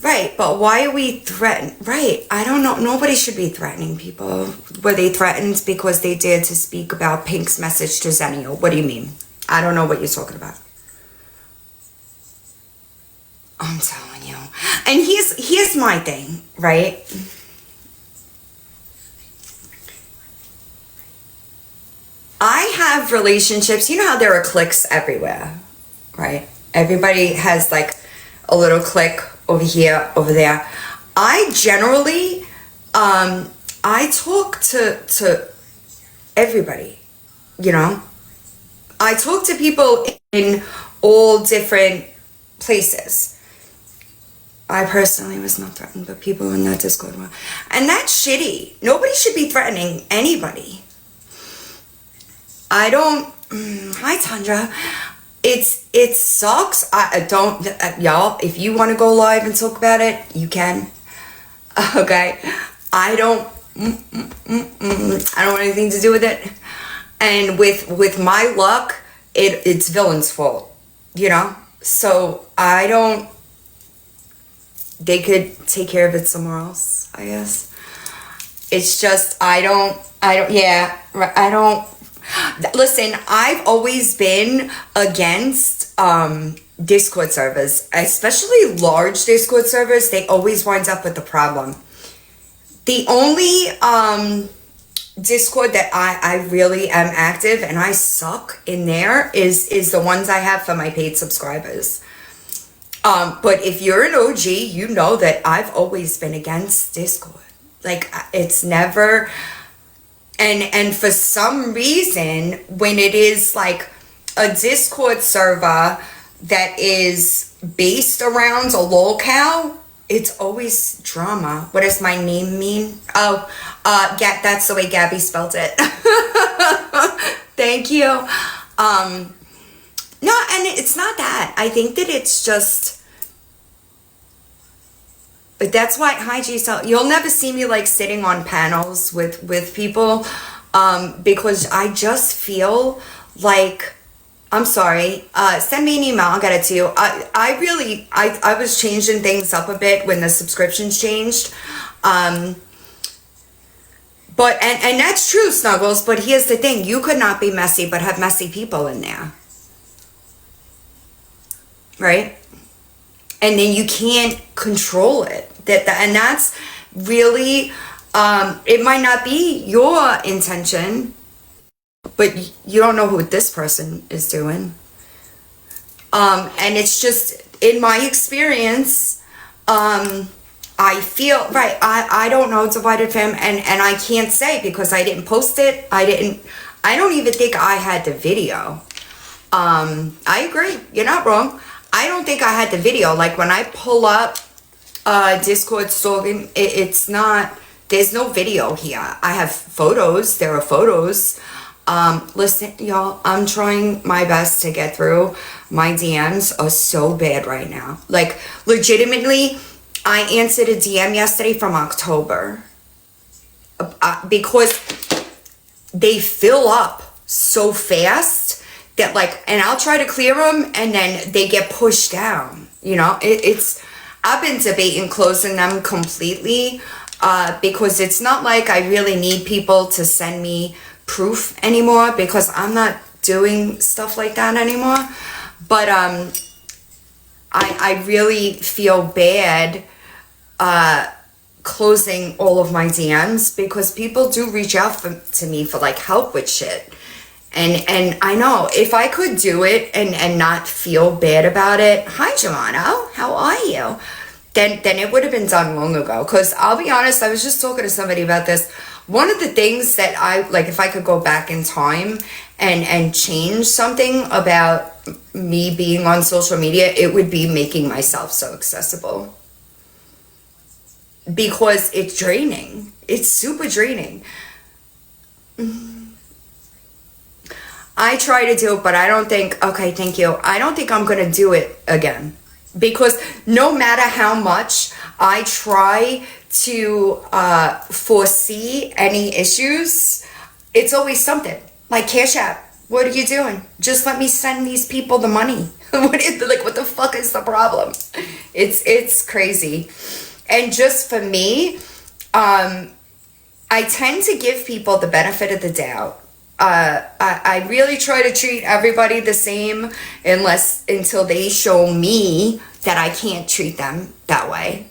right, but why are we threatened? Right, I don't know, nobody should be threatening people. Were they threatened because they dared to speak about Pink's message to Zenio? What do you mean? I don't know what you're talking about. I'm telling you. And here's my thing, right? I have relationships. You know how there are cliques everywhere, right? Everybody has like a little clique over here, over there. I generally, I talk to everybody, you know? I talk to people in all different places. I personally was not threatened, but people in that Discord were. And that's shitty. Nobody should be threatening anybody. I don't... hi, Tundra. It sucks. I don't... y'all, if you want to go live and talk about it, you can. Okay? I don't want anything to do with it. And with my luck, it's Villain's fault, you know? So I don't, they could take care of it somewhere else, I guess. It's just, I don't, listen, I've always been against Discord servers, especially large Discord servers. They always wind up with the problem. The only Discord that I really am active and I suck in there is the ones I have for my paid subscribers. But if you're an OG, you know that I've always been against Discord. Like, it's never, and for some reason, when it is like a Discord server that is based around a locale, it's always drama. What does my name mean? Oh, that's the way Gabby spelled it. Thank you. No, and it's not that. I think that it's just, but that's why, hi Giselle, you'll never see me like sitting on panels with people, because I just feel like, I'm sorry, send me an email, I'll get it to you. I was changing things up a bit when the subscriptions changed. But, and that's true, Snuggles, but here's the thing, you could not be messy but have messy people in there. Right? And then you can't control it. And that's really, it might not be your intention, but you don't know who this person is doing. And it's just, in my experience, I feel, right, I don't know Divided Fam, and I can't say because I didn't post it. I don't even think I had the video. I agree, you're not wrong. I don't think I had the video. Like, when I pull up Discord stalking, it's not, there's no video here. I have photos, there are photos. Listen, y'all, I'm trying my best to get through. My DMs are so bad right now. Like, legitimately, I answered a DM yesterday from October because they fill up so fast that, like, and I'll try to clear them and then they get pushed down. You know, I've been debating closing them completely because it's not like I really need people to send me proof anymore because I'm not doing stuff like that anymore. But I really feel bad closing all of my DMs because people do reach out to me for like help with shit. And I know if I could do it and not feel bad about it, hi Jimano, how are you? Then it would have been done long ago. Because I'll be honest, I was just talking to somebody about this. One of the things that I, like, if I could go back in time and change something about me being on social media, it would be making myself so accessible. Because it's draining. It's super draining. I try to do it, but I don't think, okay, thank you. I don't think I'm going to do it again. Because no matter how much I try to foresee any issues, it's always something. Like Cash App, what are you doing? Just let me send these people the money. What the fuck is the problem? It's crazy. And just for me, I tend to give people the benefit of the doubt. I really try to treat everybody the same until they show me that I can't treat them that way.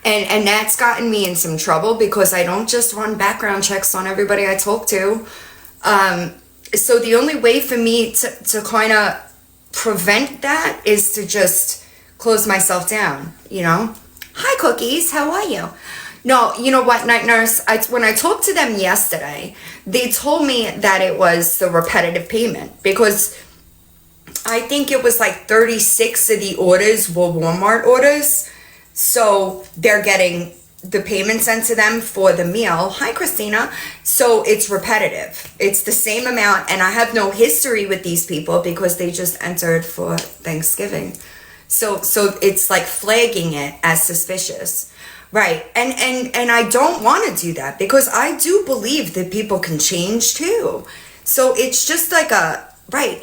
And that's gotten me in some trouble because I don't just run background checks on everybody I talk to. So the only way for me to kind of prevent that is to just close myself down, you know? Hi, Cookies. How are you? No, you know what, Night Nurse? When I talked to them yesterday, they told me that it was the repetitive payment because I think it was like 36 of the orders were Walmart orders. So they're getting the payment sent to them for the meal. Hi, Christina. So it's repetitive. It's the same amount. And I have no history with these people because they just entered for Thanksgiving. So it's like flagging it as suspicious. Right. And I don't want to do that because I do believe that people can change too. So it's just like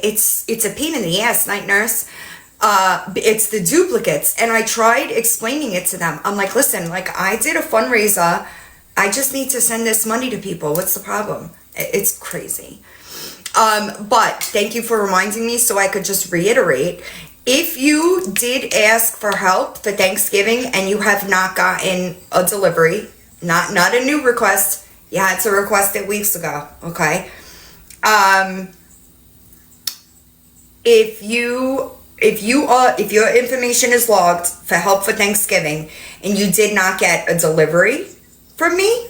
it's a pain in the ass, Night Nurse. It's the duplicates. And I tried explaining it to them. I'm like, listen, like I did a fundraiser. I just need to send this money to people. What's the problem? It's crazy. But thank you for reminding me so I could just reiterate. If you did ask for help for Thanksgiving and you have not gotten a delivery, not a new request, You had to request it weeks ago, okay? If your information is logged for Help for Thanksgiving and you did not get a delivery from me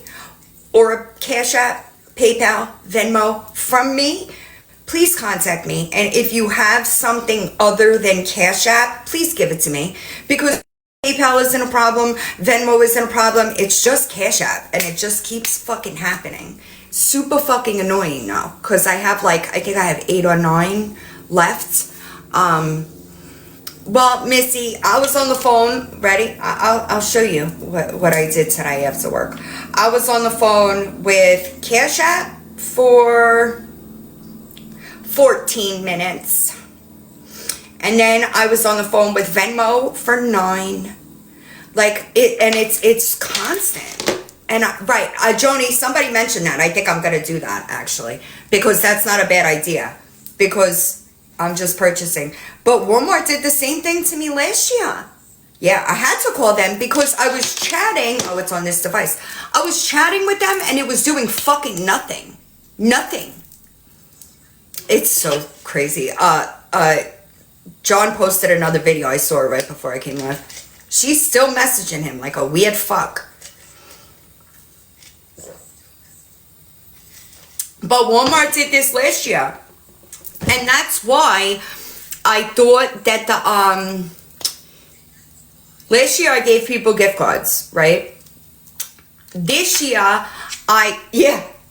or a Cash App, PayPal, Venmo from me, please contact me. And if you have something other than Cash App, please give it to me, because PayPal isn't a problem, Venmo isn't a problem, it's just Cash App, and it just keeps fucking happening. Super fucking annoying though, because I have I think I have 8 or 9 left. Well, Missy, I was on the phone. Ready? I'll show you what I did today after work. I was on the phone with Cash App for 14 minutes. And then I was on the phone with Venmo for 9. It's constant. And Joni, somebody mentioned that. I think I'm going to do that, actually, because that's not a bad idea, because I'm just purchasing. But Walmart did the same thing to me last year. Yeah, I had to call them because I was chatting. Oh, it's on this device. I was chatting with them and it was doing fucking nothing. Nothing. It's so crazy. John posted another video. I saw it right before I came on. She's still messaging him like a weird fuck. But Walmart did this last year. And that's why I thought that last year I gave people gift cards, right? This year,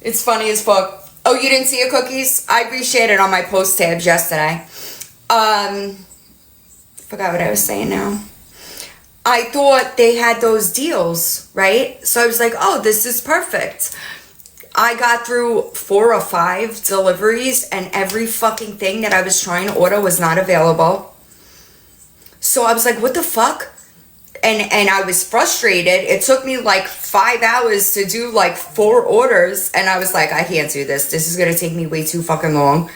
it's funny as fuck. Oh, you didn't see your cookies? I reshared it on my post tabs yesterday. Forgot what I was saying now. I thought they had those deals, right? So I was like, oh, this is perfect. I got through 4 or 5 deliveries and every fucking thing that I was trying to order was not available. So I was like, what the fuck? And I was frustrated. It took me 5 hours to do 4 orders. And I was like, I can't do this. This is going to take me way too fucking long.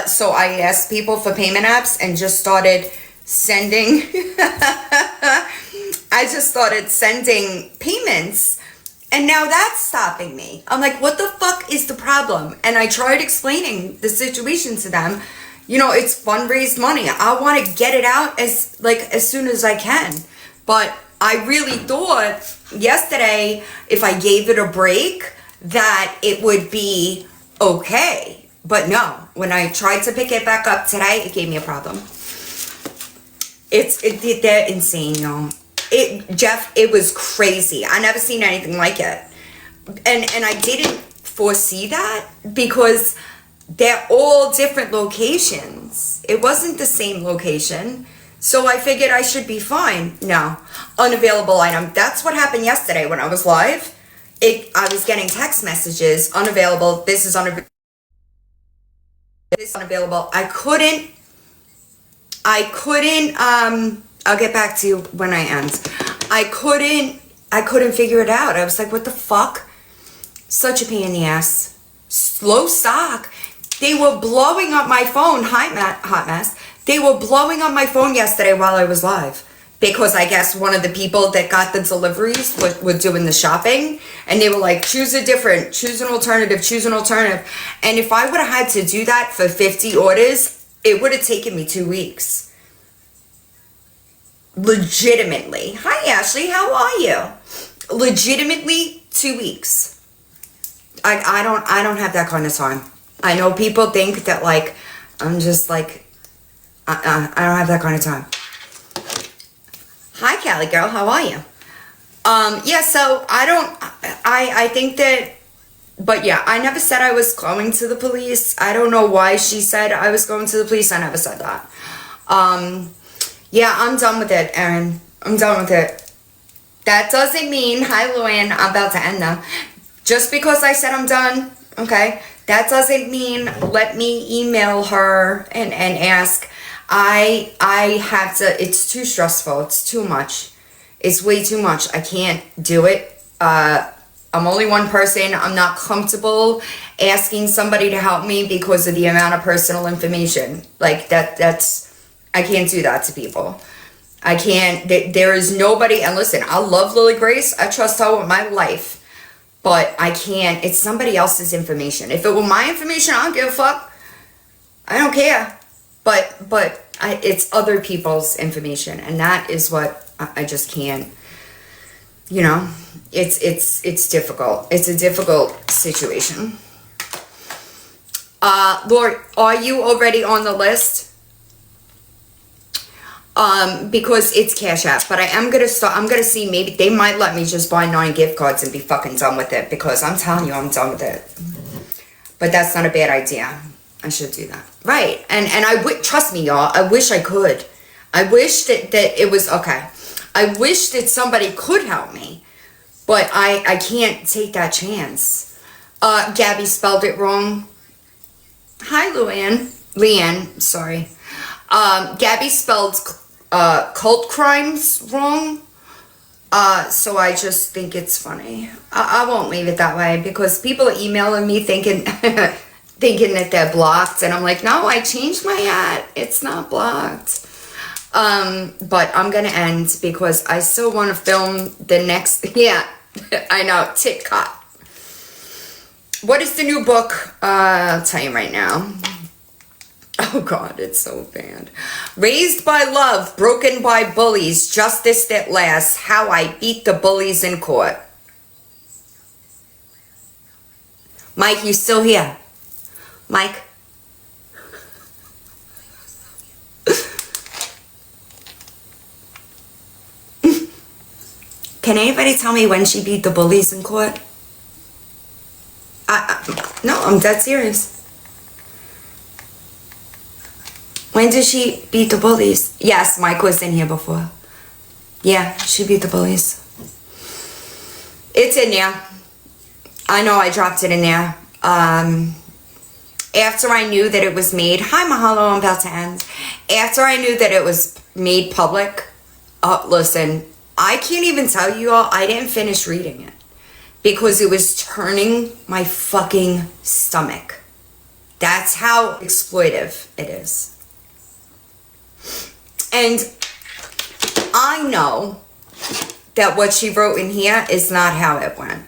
So I asked people for payment apps and just started sending. I just started sending payments. And now that's stopping me. I'm like, what the fuck is the problem? And I tried explaining the situation to them. It's fundraised money. I want to get it out as soon as I can. But I really thought yesterday, if I gave it a break, that it would be okay. But no, when I tried to pick it back up today, it gave me a problem. They're insane, y'all. Jeff, it was crazy. I never seen anything like it. And I didn't foresee that because they're all different locations. It wasn't the same location. So I figured I should be fine. No, unavailable item. That's what happened yesterday when I was live. I was getting text messages, unavailable, this is unavailable. This is unavailable. I couldn't, I'll get back to you when I end. I couldn't figure it out. I was like, what the fuck? Such a pain in the ass. Slow stock. They were blowing up my phone. Hi, Hot Mess. They were blowing up my phone yesterday while I was live. Because I guess one of the people that got the deliveries were doing the shopping. And they were like, choose an alternative. And if I would have had to do that for 50 orders, it would have taken me 2 weeks. Legitimately. Hi, Ashley. How are you? Legitimately 2 weeks. I don't have that kind of time. I know people think that I'm just I don't have that kind of time. Hi, Callie girl. How are you? Yeah, so I think that, but yeah, I never said I was going to the police. I don't know why she said I was going to the police. I never said that. Yeah, I'm done with it, Erin. I'm done with it. That doesn't mean, hi, Luann, I'm about to end now. Just because I said I'm done, okay, that doesn't mean let me email her and ask. I have to, it's too stressful. It's too much. It's way too much. I can't do it. I'm only one person. I'm not comfortable asking somebody to help me because of the amount of personal information. That's, I can't do that to people. I can't, there is nobody, and listen, I love Lily Grace. I trust her with my life. but I can't. It's somebody else's information. If it were my information, I don't give a fuck. I don't care. But it's other people's information, and that is what I just can't. You know, it's difficult. It's a difficult situation. Lord, are you already on the list? Because it's Cash App, but I am gonna start. I'm gonna see, maybe they might let me just buy 9 gift cards and be fucking done with it, because I'm telling you, I'm done with it. But that's not a bad idea. I should do that, right? And I would, trust me, y'all. I wish I could. I wish that it was okay. I wish that somebody could help me, but I can't take that chance. Gabby spelled it wrong. Hi, Leanne, sorry. Gabby spelled cult crimes wrong. So I just think it's funny. I won't leave it that way, because people are emailing me thinking thinking that they're blocked, and I'm like, no, I changed my ad. It's not blocked. But I'm gonna end, because I still want to film the next. Yeah, I know. TikTok. What is the new book? I'll tell you right now. Oh God, it's so bad. Raised by love, broken by bullies, justice that lasts, how I beat the bullies in court. Mike, you still here? Mike? Can anybody tell me when she beat the bullies in court? No, I'm dead serious. When did she beat the bullies? Yes, Mike was in here before. Yeah, she beat the bullies. It's in there. I know I dropped it in there. After I knew that it was made... Hi, Mahalo, I'm about to end. After I knew that it was made public... listen, I can't even tell you all, I didn't finish reading it. Because it was turning my fucking stomach. That's how exploitive it is. And I know that what she wrote in here is not how it went.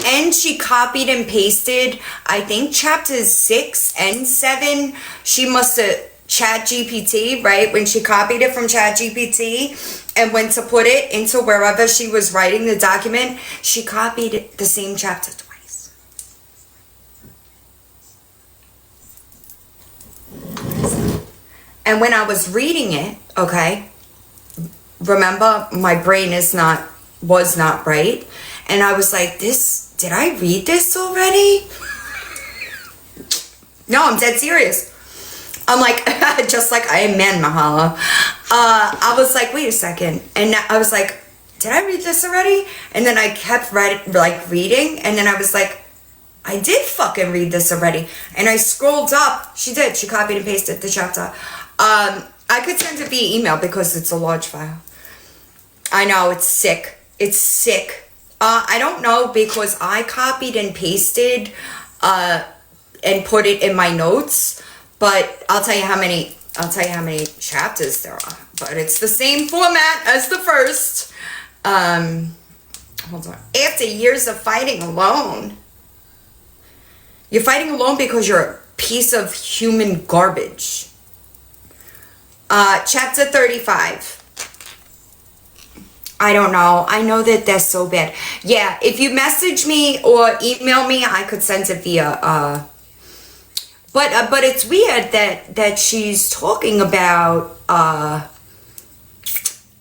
And she copied and pasted, I think, chapters 6 and 7. She must have ChatGPT, right? When she copied it from ChatGPT and went to put it into wherever she was writing the document, she copied the same chapter twice. And when I was reading it, okay, remember, my brain was not right. And I was like, did I read this already? No, I'm dead serious. I'm like, just like I am man, Mahala. I was like, wait a second. And I was like, did I read this already? And then I kept reading. And then I was like, I did fucking read this already. And I scrolled up. She did. She copied and pasted the chapter. I could send it via email because it's a large file. I know, it's sick. It's sick. I don't know, because I copied and pasted and put it in my notes. But I'll tell you how many chapters there are. But it's the same format as the first. Hold on. After years of fighting alone. You're fighting alone because you're a piece of human garbage. Chapter 35. I don't know. I know that they're so bad. Yeah, if you message me or email me, I could send it via... But it's weird that she's talking about...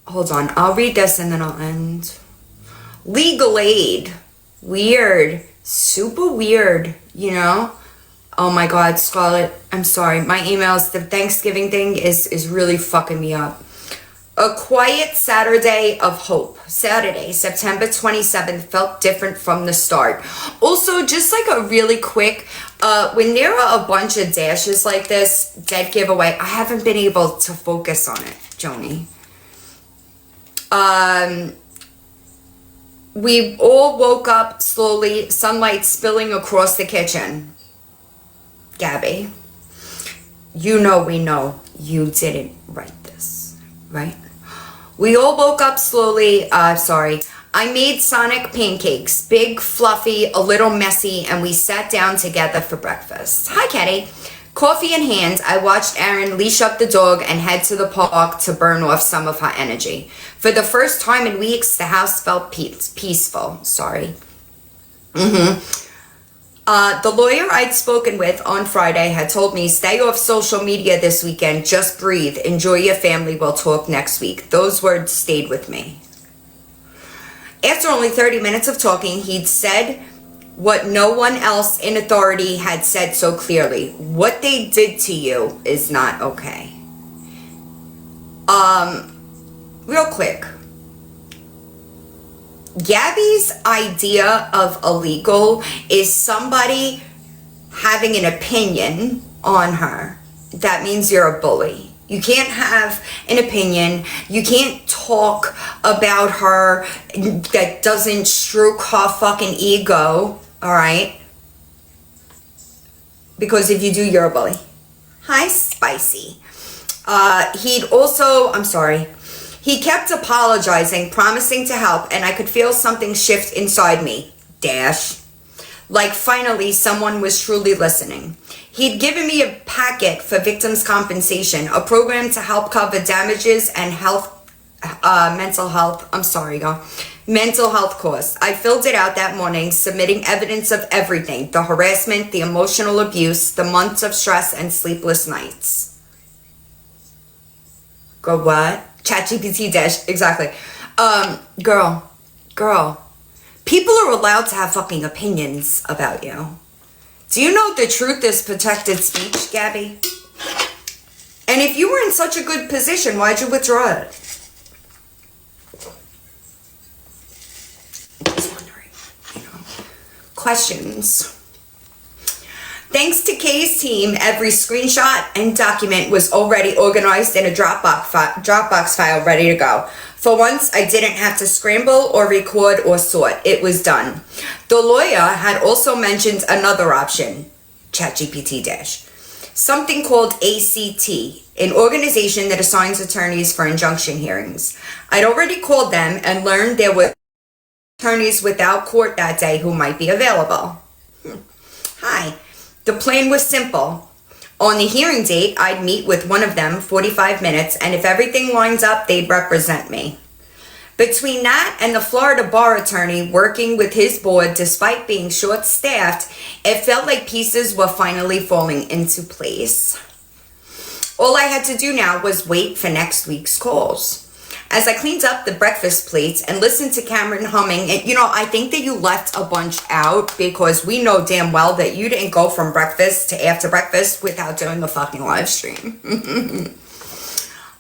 hold on. I'll read this and then I'll end. Legal aid. Weird. Super weird, you know? Oh my God, Scarlett. I'm sorry. My emails, the Thanksgiving thing is really fucking me up. A quiet Saturday of hope. Saturday, September 27th felt different from the start. Also, just like a really quick, when there are a bunch of dashes like this, dead giveaway, I haven't been able to focus on it, Joni. We all woke up slowly, sunlight spilling across the kitchen. Gabby, we know you didn't write this, right? We all woke up slowly, I made Sonic pancakes, big, fluffy, a little messy, and we sat down together for breakfast. Hi, Kenny. Coffee in hand, I watched Erin leash up the dog and head to the park to burn off some of her energy. For the first time in weeks, the house felt peaceful. Sorry. The lawyer I'd spoken with on Friday had told me, stay off social media this weekend, just breathe, enjoy your family, we'll talk next week. Those words stayed with me. After only 30 minutes of talking, he'd said what no one else in authority had said so clearly. What they did to you is not okay. Real quick. Gabby's idea of illegal is somebody having an opinion on her. That means you're a bully. You can't have an opinion. You can't talk about her that doesn't stroke her fucking ego, all right? Because if you do, you're a bully. Hi, Spicy. He kept apologizing, promising to help, and I could feel something shift inside me. Dash. Like finally someone was truly listening. He'd given me a packet for victims' compensation, a program to help cover damages and mental health costs. I filled it out that morning, submitting evidence of everything: the harassment, the emotional abuse, the months of stress and sleepless nights. Go what? ChatGPT dash, exactly. Girl. People are allowed to have fucking opinions about you. Do you know the truth is protected speech, Gabby? And if you were in such a good position, why'd you withdraw it? I'm just wondering, questions. Thanks to Kay's team, every screenshot and document was already organized in a Dropbox file ready to go. For once, I didn't have to scramble or record or sort. It was done. The lawyer had also mentioned another option, ChatGPT dash, something called ACT, an organization that assigns attorneys for injunction hearings. I'd already called them and learned there were attorneys without court that day who might be available. Hi. The plan was simple. On the hearing date, I'd meet with one of them 45 minutes, and if everything lines up, they'd represent me. Between that and the Florida bar attorney working with his board, despite being short-staffed, it felt like pieces were finally falling into place. All I had to do now was wait for next week's calls. As I cleaned up the breakfast plates and listened to Cameron humming, and I think that you left a bunch out because we know damn well that you didn't go from breakfast to after breakfast without doing a fucking live stream.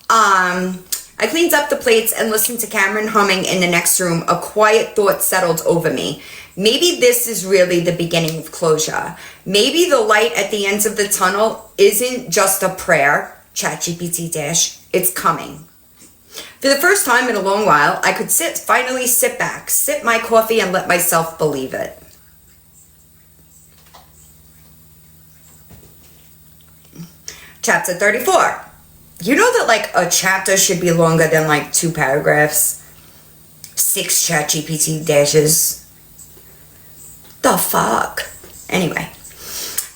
I cleaned up the plates and listened to Cameron humming in the next room. A quiet thought settled over me. Maybe this is really the beginning of closure. Maybe the light at the end of the tunnel isn't just a prayer, ChatGPT dash, it's coming. For the first time in a long while, I could finally sit back, sip my coffee, and let myself believe it. Chapter 34. You know that a chapter should be longer than 2 paragraphs? 6 ChatGPT dashes. The fuck? Anyway.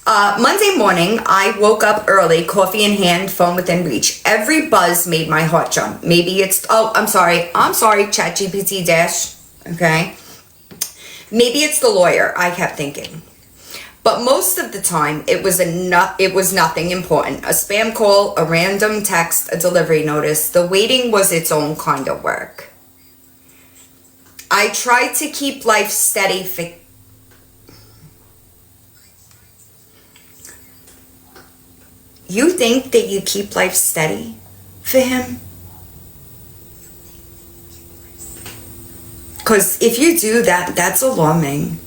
Monday morning, I woke up early, coffee in hand, phone within reach. Every buzz made my heart jump. Maybe it's, I'm sorry, ChatGPT dash, okay? Maybe it's the lawyer, I kept thinking. But most of the time, it was nothing important. A spam call, a random text, a delivery notice. The waiting was its own kind of work. I tried to keep life steady for You think that you keep life steady for him? Because if you do that, that's alarming.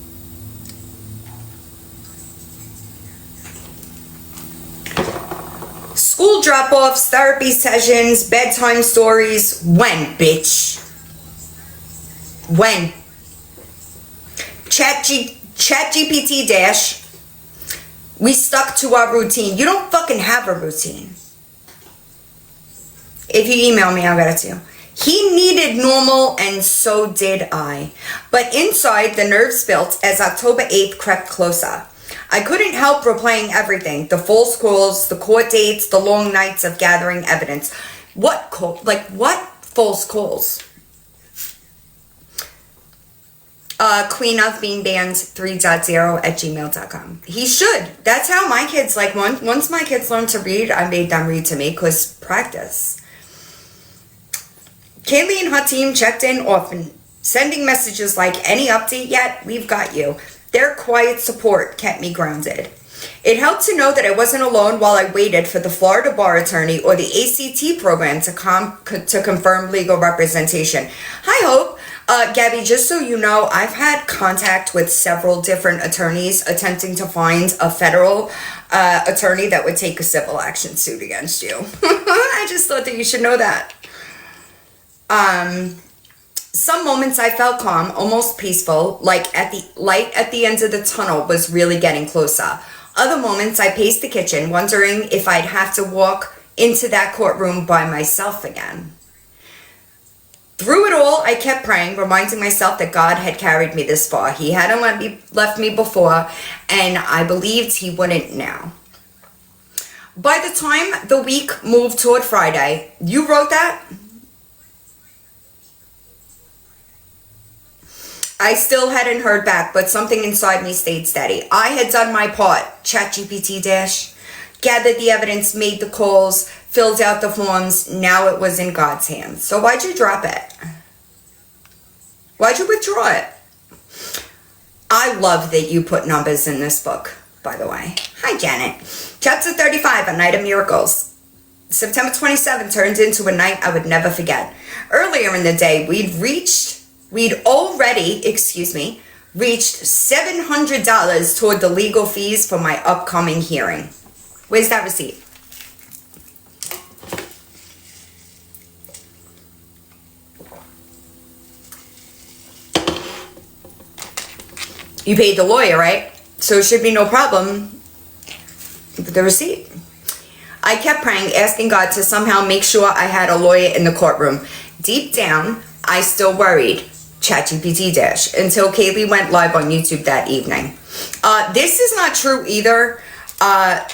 School drop-offs, therapy sessions, bedtime stories. When, bitch? When? ChatGPT dash. We stuck to our routine. You don't fucking have a routine. If you email me, I'll get it to you. He needed normal, and so did I. But inside, the nerves built as October 8th crept closer. I couldn't help replaying everything. The false calls, the court dates, the long nights of gathering evidence. What false calls? Queen of Being Banned 3.0 @gmail.com. He should. That's how my kids, like, once my kids learned to read, I made them read to me, because practice. Kaylee and her team checked in often, sending messages like, any update yet? We've got you. Their quiet support kept me grounded. It helped to know that I wasn't alone while I waited for the Florida bar attorney or the ACT program to confirm legal representation. Hi, Hope. Gabby, just so you know, I've had contact with several different attorneys attempting to find a federal attorney that would take a civil action suit against you. I just thought that you should know that. Some moments I felt calm, almost peaceful, like at the light at the end of the tunnel was really getting closer. Other moments I paced the kitchen, wondering if I'd have to walk into that courtroom by myself again. Through it all, I kept praying, reminding myself that God had carried me this far. He hadn't left me before, and I believed he wouldn't now. By the time the week moved toward Friday, you wrote that? I still hadn't heard back, but something inside me stayed steady. I had done my part. ChatGPT gathered the evidence, made the calls, filled out the forms. Now it was in God's hands. So why'd you drop it? Why'd you withdraw it? I love that you put numbers in this book, by the way. Hi, Janet. Chapter 35, A Night of Miracles. September 27th turned into a night I would never forget. Earlier in the day, we'd already reached $700 toward the legal fees for my upcoming hearing. Where's that receipt? You paid the lawyer, right? So it should be no problem with the receipt. I kept praying, asking God to somehow make sure I had a lawyer in the courtroom. Deep down, I still worried. ChatGPT until Kaylee went live on YouTube that evening. This is not true either.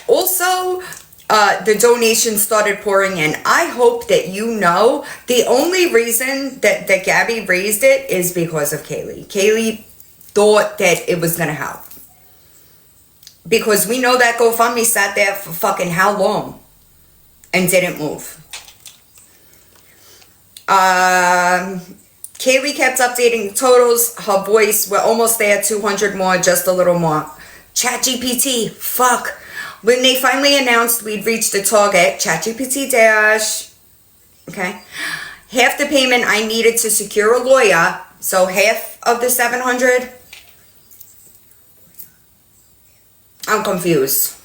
Also, the donations started pouring in. I hope that you know the only reason that Gabby raised it is because of Kaylee. Kaylee thought that it was going to help. Because we know that GoFundMe sat there for fucking how long and didn't move. Kaylee kept updating the totals. Her voice, we're almost there, 200 more, just a little more. ChatGPT, fuck. When they finally announced we'd reached the target, ChatGPT okay, half the payment I needed to secure a lawyer, so half of the 700. I'm confused.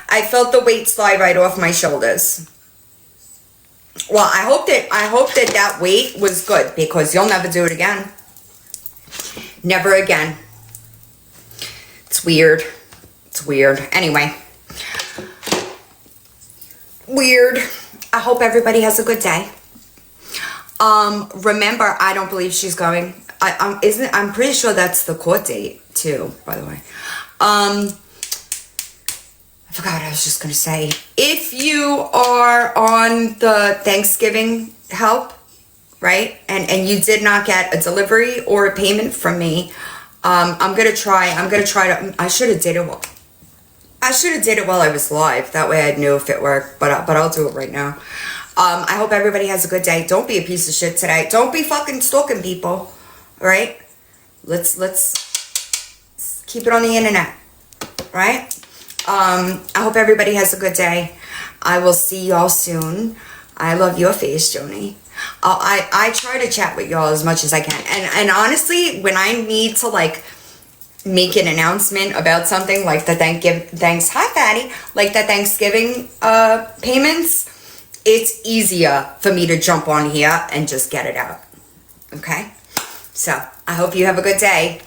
I felt the weight slide right off my shoulders. Well, I hope that weight was good, because you'll never do it again. Never again. It's weird. It's weird. Anyway. Weird. I hope everybody has a good day. Remember, I don't believe she's going. I'm pretty sure that's the court date too, by the way. I forgot what I was just going to say. If you are on the Thanksgiving help, right, and you did not get a delivery or a payment from me, I'm going to try to, I should have did it while I was live. That way I knew if it worked, but I'll do it right now. I hope everybody has a good day. Don't be a piece of shit today. Don't be fucking stalking people, all right? Let's keep it on the internet, right? I hope everybody has a good day. I will see y'all soon. I love your face, Joni. I try to chat with y'all as much as I can. And honestly, when I need to, like, make an announcement about something like the hi Fatty, like the Thanksgiving payments, it's easier for me to jump on here and just get it out. Okay? So, I hope you have a good day.